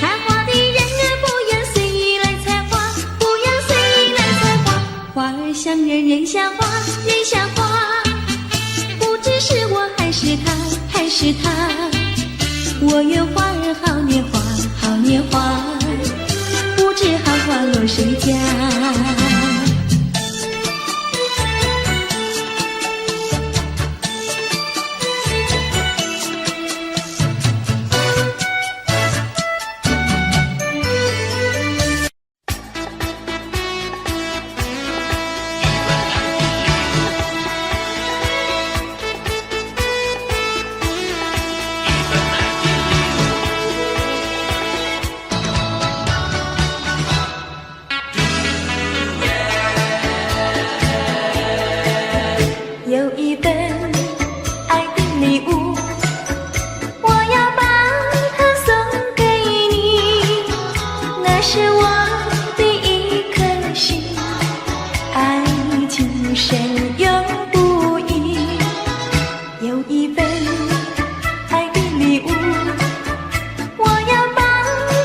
看花的人儿不要随意来采花，不要随意来采花。花儿像人，人像花，人像花，不知是我还是他，还是他。我愿花儿好年华，好年华，不知好花落谁家。有一份爱的礼物，我要把它送给你，那是我的一颗心，爱情深永不移。有一份爱的礼物，我要把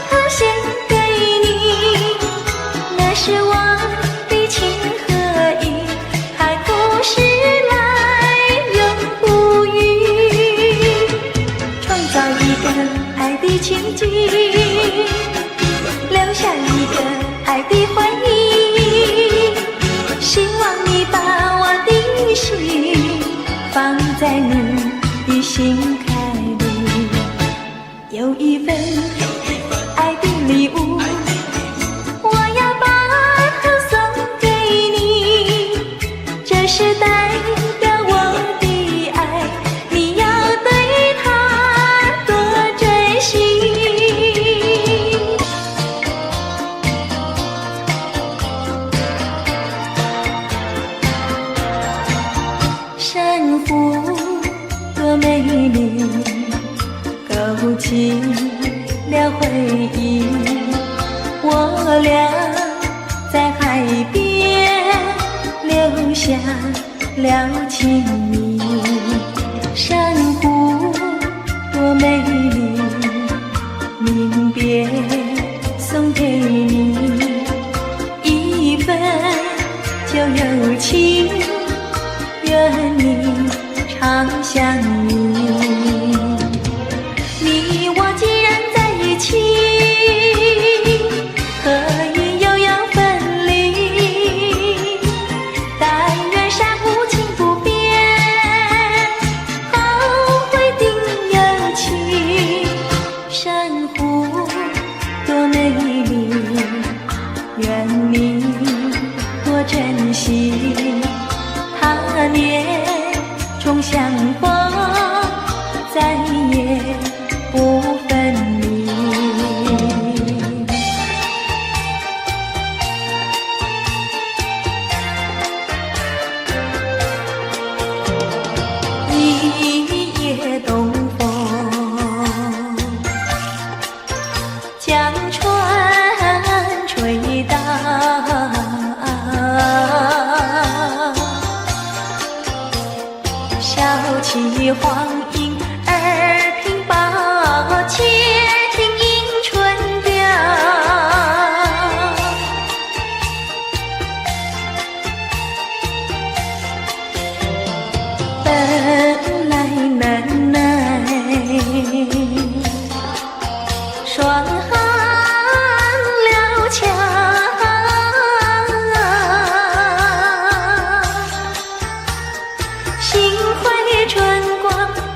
它献给你，那是我的情和意，还不是爱的情景，留下一个爱的回忆。希望你把我的心放在你的心坎里。有一份爱的礼物，我要把它送给你，这是代表我的爱，你要对它多珍惜。珊瑚多美丽，勾起了回忆。我俩在海边留下了情谊。珊瑚多美丽，临别送给你一份旧友情，愿你常相依。你我既然在一起，何以又要分离？但愿山无情不变，后会定有期。珊瑚多美丽，愿你多珍惜。他年终相逢，再也不分离。一夜东风，将船吹荡，小起黄莺儿屏抱，且听迎春调。本来难耐，霜寒了墙，心怀春光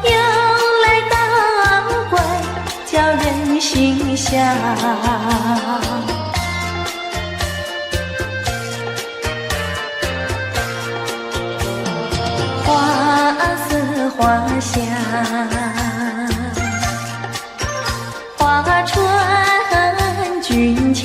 又来捣怪，叫人心香。花似花香，花船俊俏，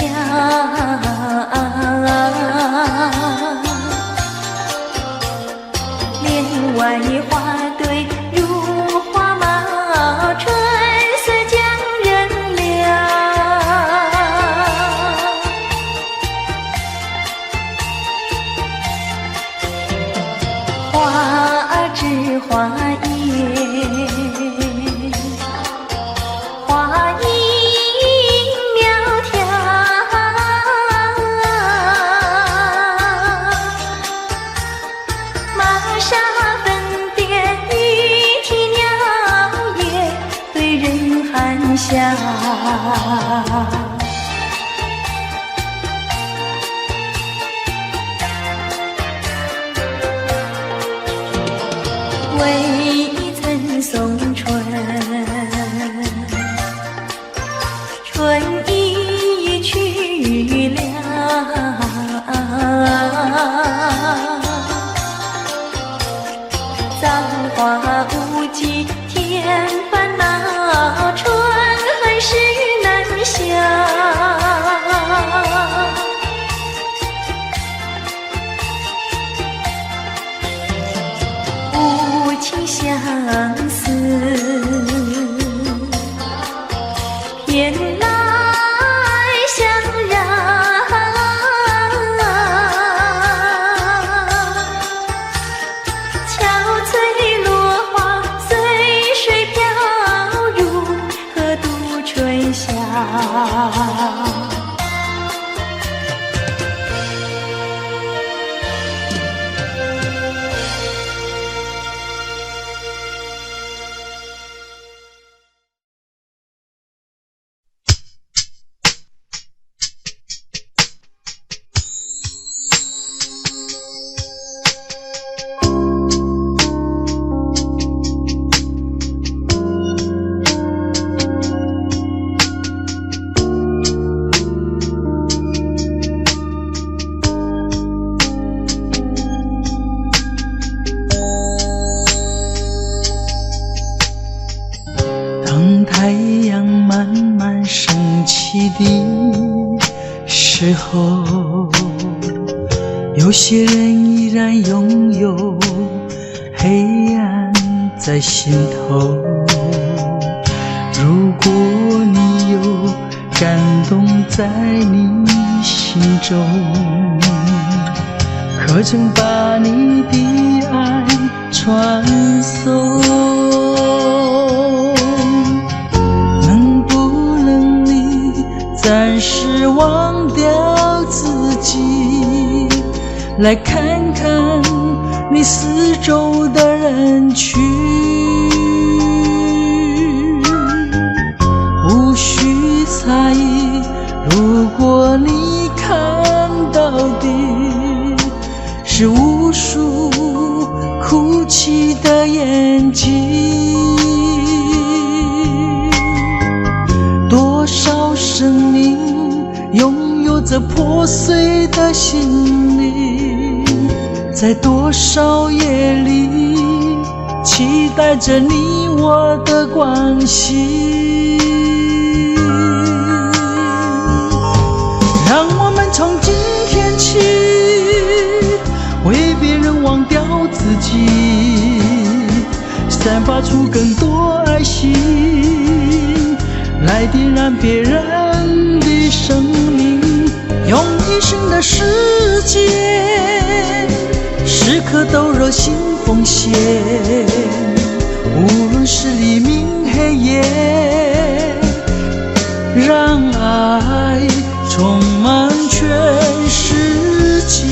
被人喊下。为曾送春，春已去了，葬花无际天翻那春还是难下。无情相思偏来相让，憔悴落花随水飘入河渡春夏。当太阳慢慢升起的时候，有些人依然拥有黑暗在心头。如果你有感动在你心中，可曾把你的爱传送？暂时忘掉自己，来看看你四周的人群，无需猜疑。如果你看到的是无数哭泣的眼睛，多少生命拥有着破碎的心灵，在多少夜里期待着你我的关系。让我们从今天起为别人忘掉自己，散发出更多爱心，来点燃别人的生命，用一生的时间，时刻都热心奉献。无论是黎明黑夜，让爱充满全世界。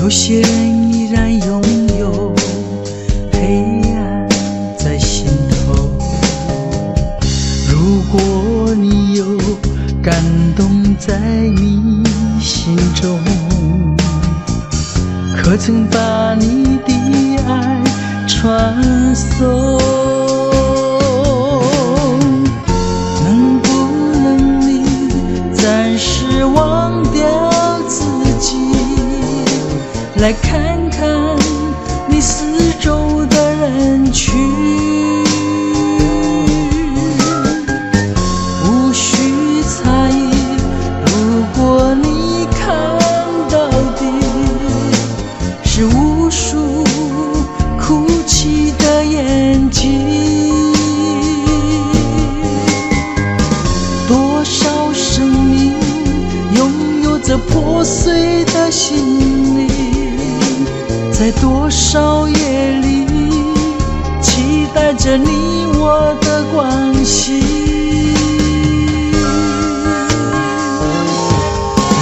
有些人依然拥有黑暗在心头。如果你有感动在你心中，可曾把你的爱传送？能不能你暂时忘掉自己，来看看你四周的人群，无需猜疑。如果你看到的是无数哭泣的眼睛，破碎的心灵，在多少夜里期待着你我的关系。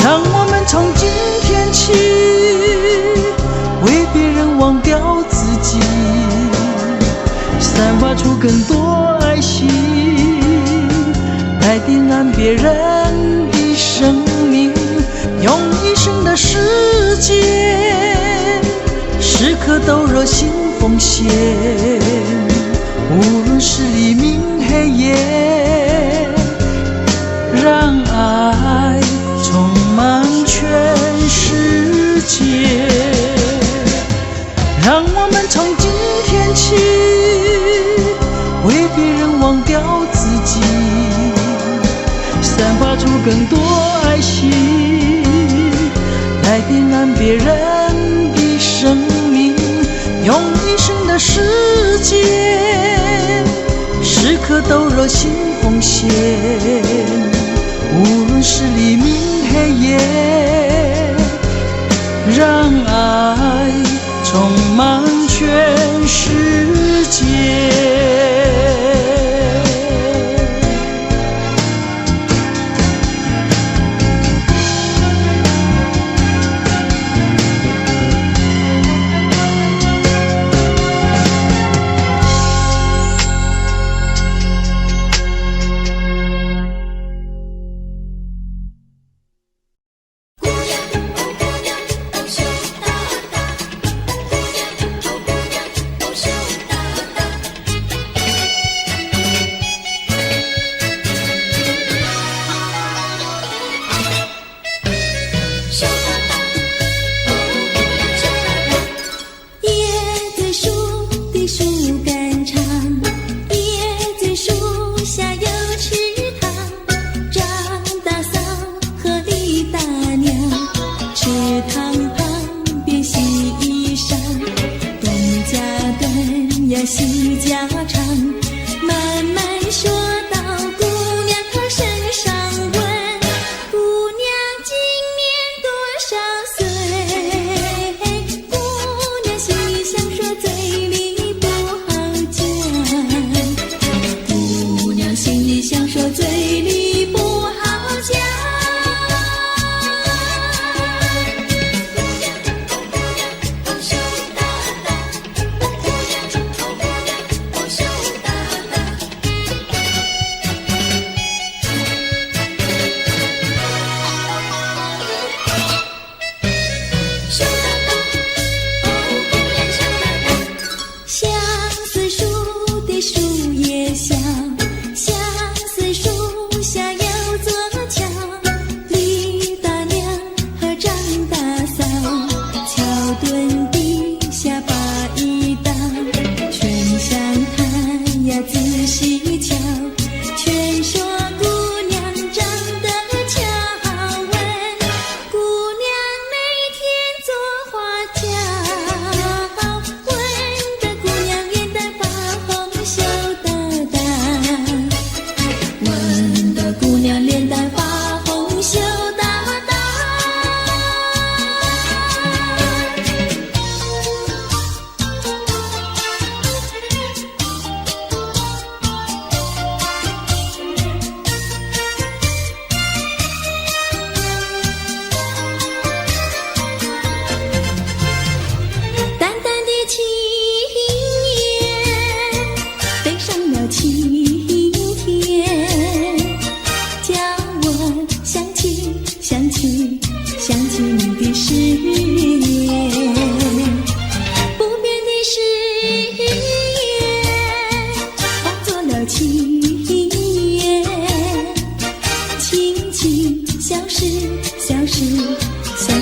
让我们从今天起为别人忘掉自己，散发出更多爱心，来点燃别人的生命，用一生的时间时刻都热心奉献，无论是黎明黑夜，让爱充满全世界。让我们从今天起为别人忘掉自己，散发出更多爱心，来点燃别人的生命，用一生的时间时刻都热心奉献，无论是黎明黑夜，让爱充满全世界。细家常，慢慢说到姑娘她身上问，姑娘今年多少岁？姑娘心里想说，嘴里不好讲。姑娘心里想说，嘴里不好讲。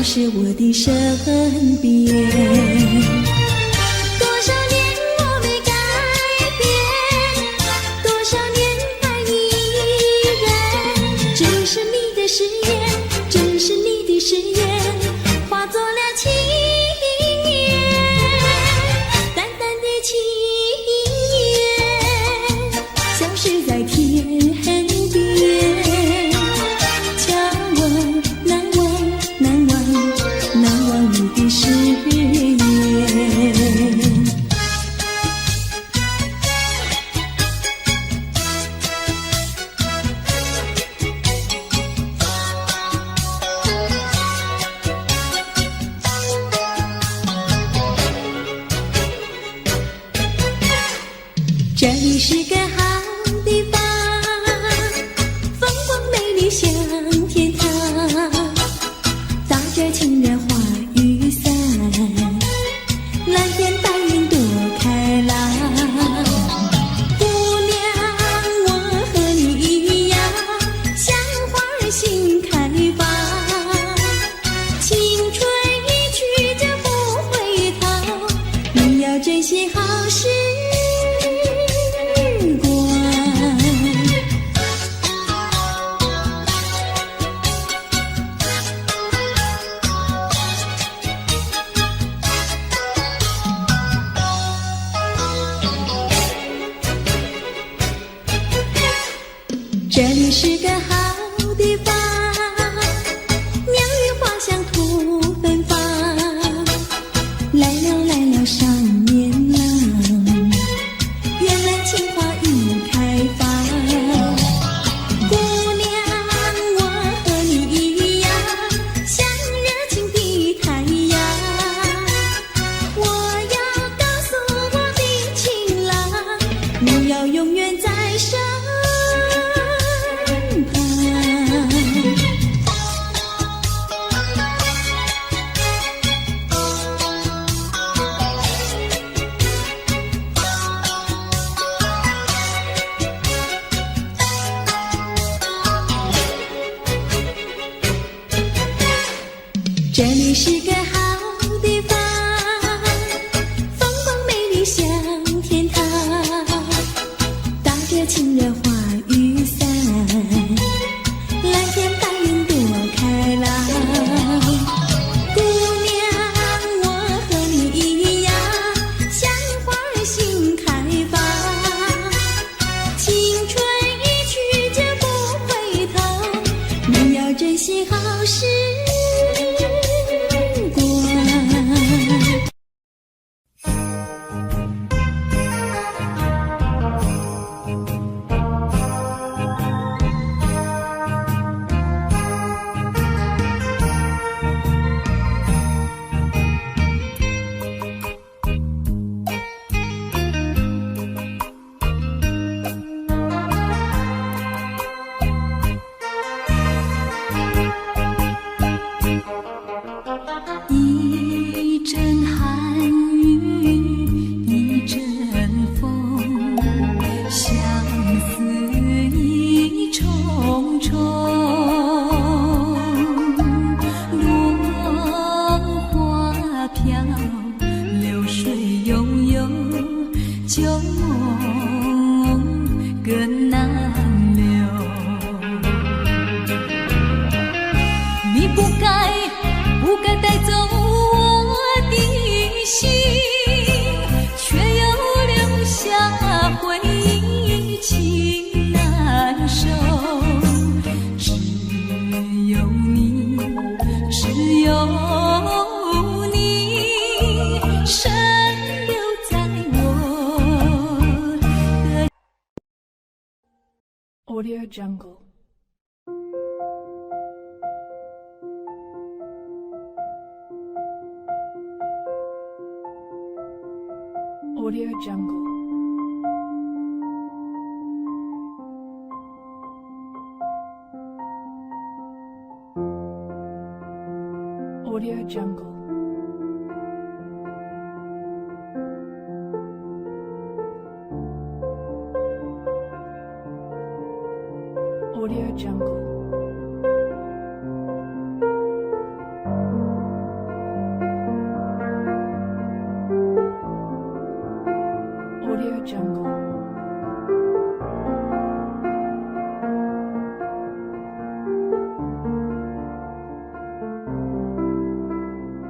是我的身边，多少年我没改变，多少年爱你依然，只是你的誓言，只是你的誓言，化作了情缘，淡淡的情缘，消失在天边，叫我难忘。这里是个好地方，鸟语花香吐芬芳。来了来了少年郎，原来情花已开放。姑娘，我和你一样，像热情的太阳。我要告诉我的情郎，你要永远在身旁。这里是个好地方，风光美丽像天堂，打着情人花雨伞，蓝天白云多开朗。姑娘，我和你一样，像花儿心开放。青春一去就不回头，你要珍惜好时光。一阵寒雨一阵风，相思意重重。落花飘，流水悠悠，旧梦更难留。你不该带走我的心，却又留下回忆，情难收。只有你，只有你，深留在我的。Audio Jungle. Audio Jungle. Audio Jungle. Audio Jungle. Audio Jungle.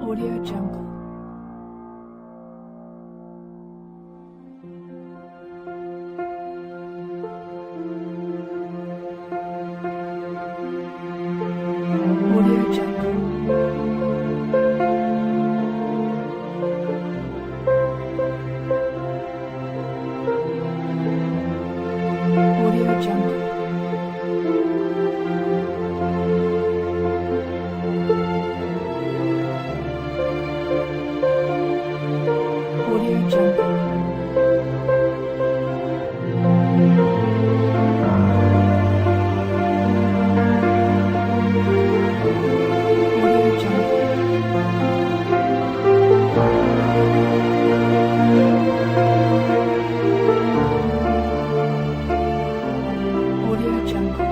Audio Jungle. Audio Jungle. Audio Jungle. Audio Jungle. Audio Jungle. Audio Jungle.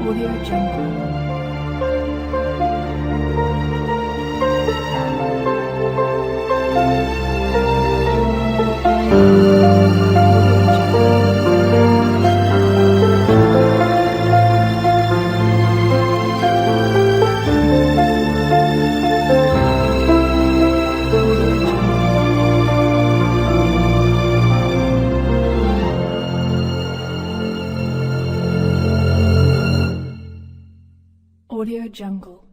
Audio Jungle. Audio Audio Jungle.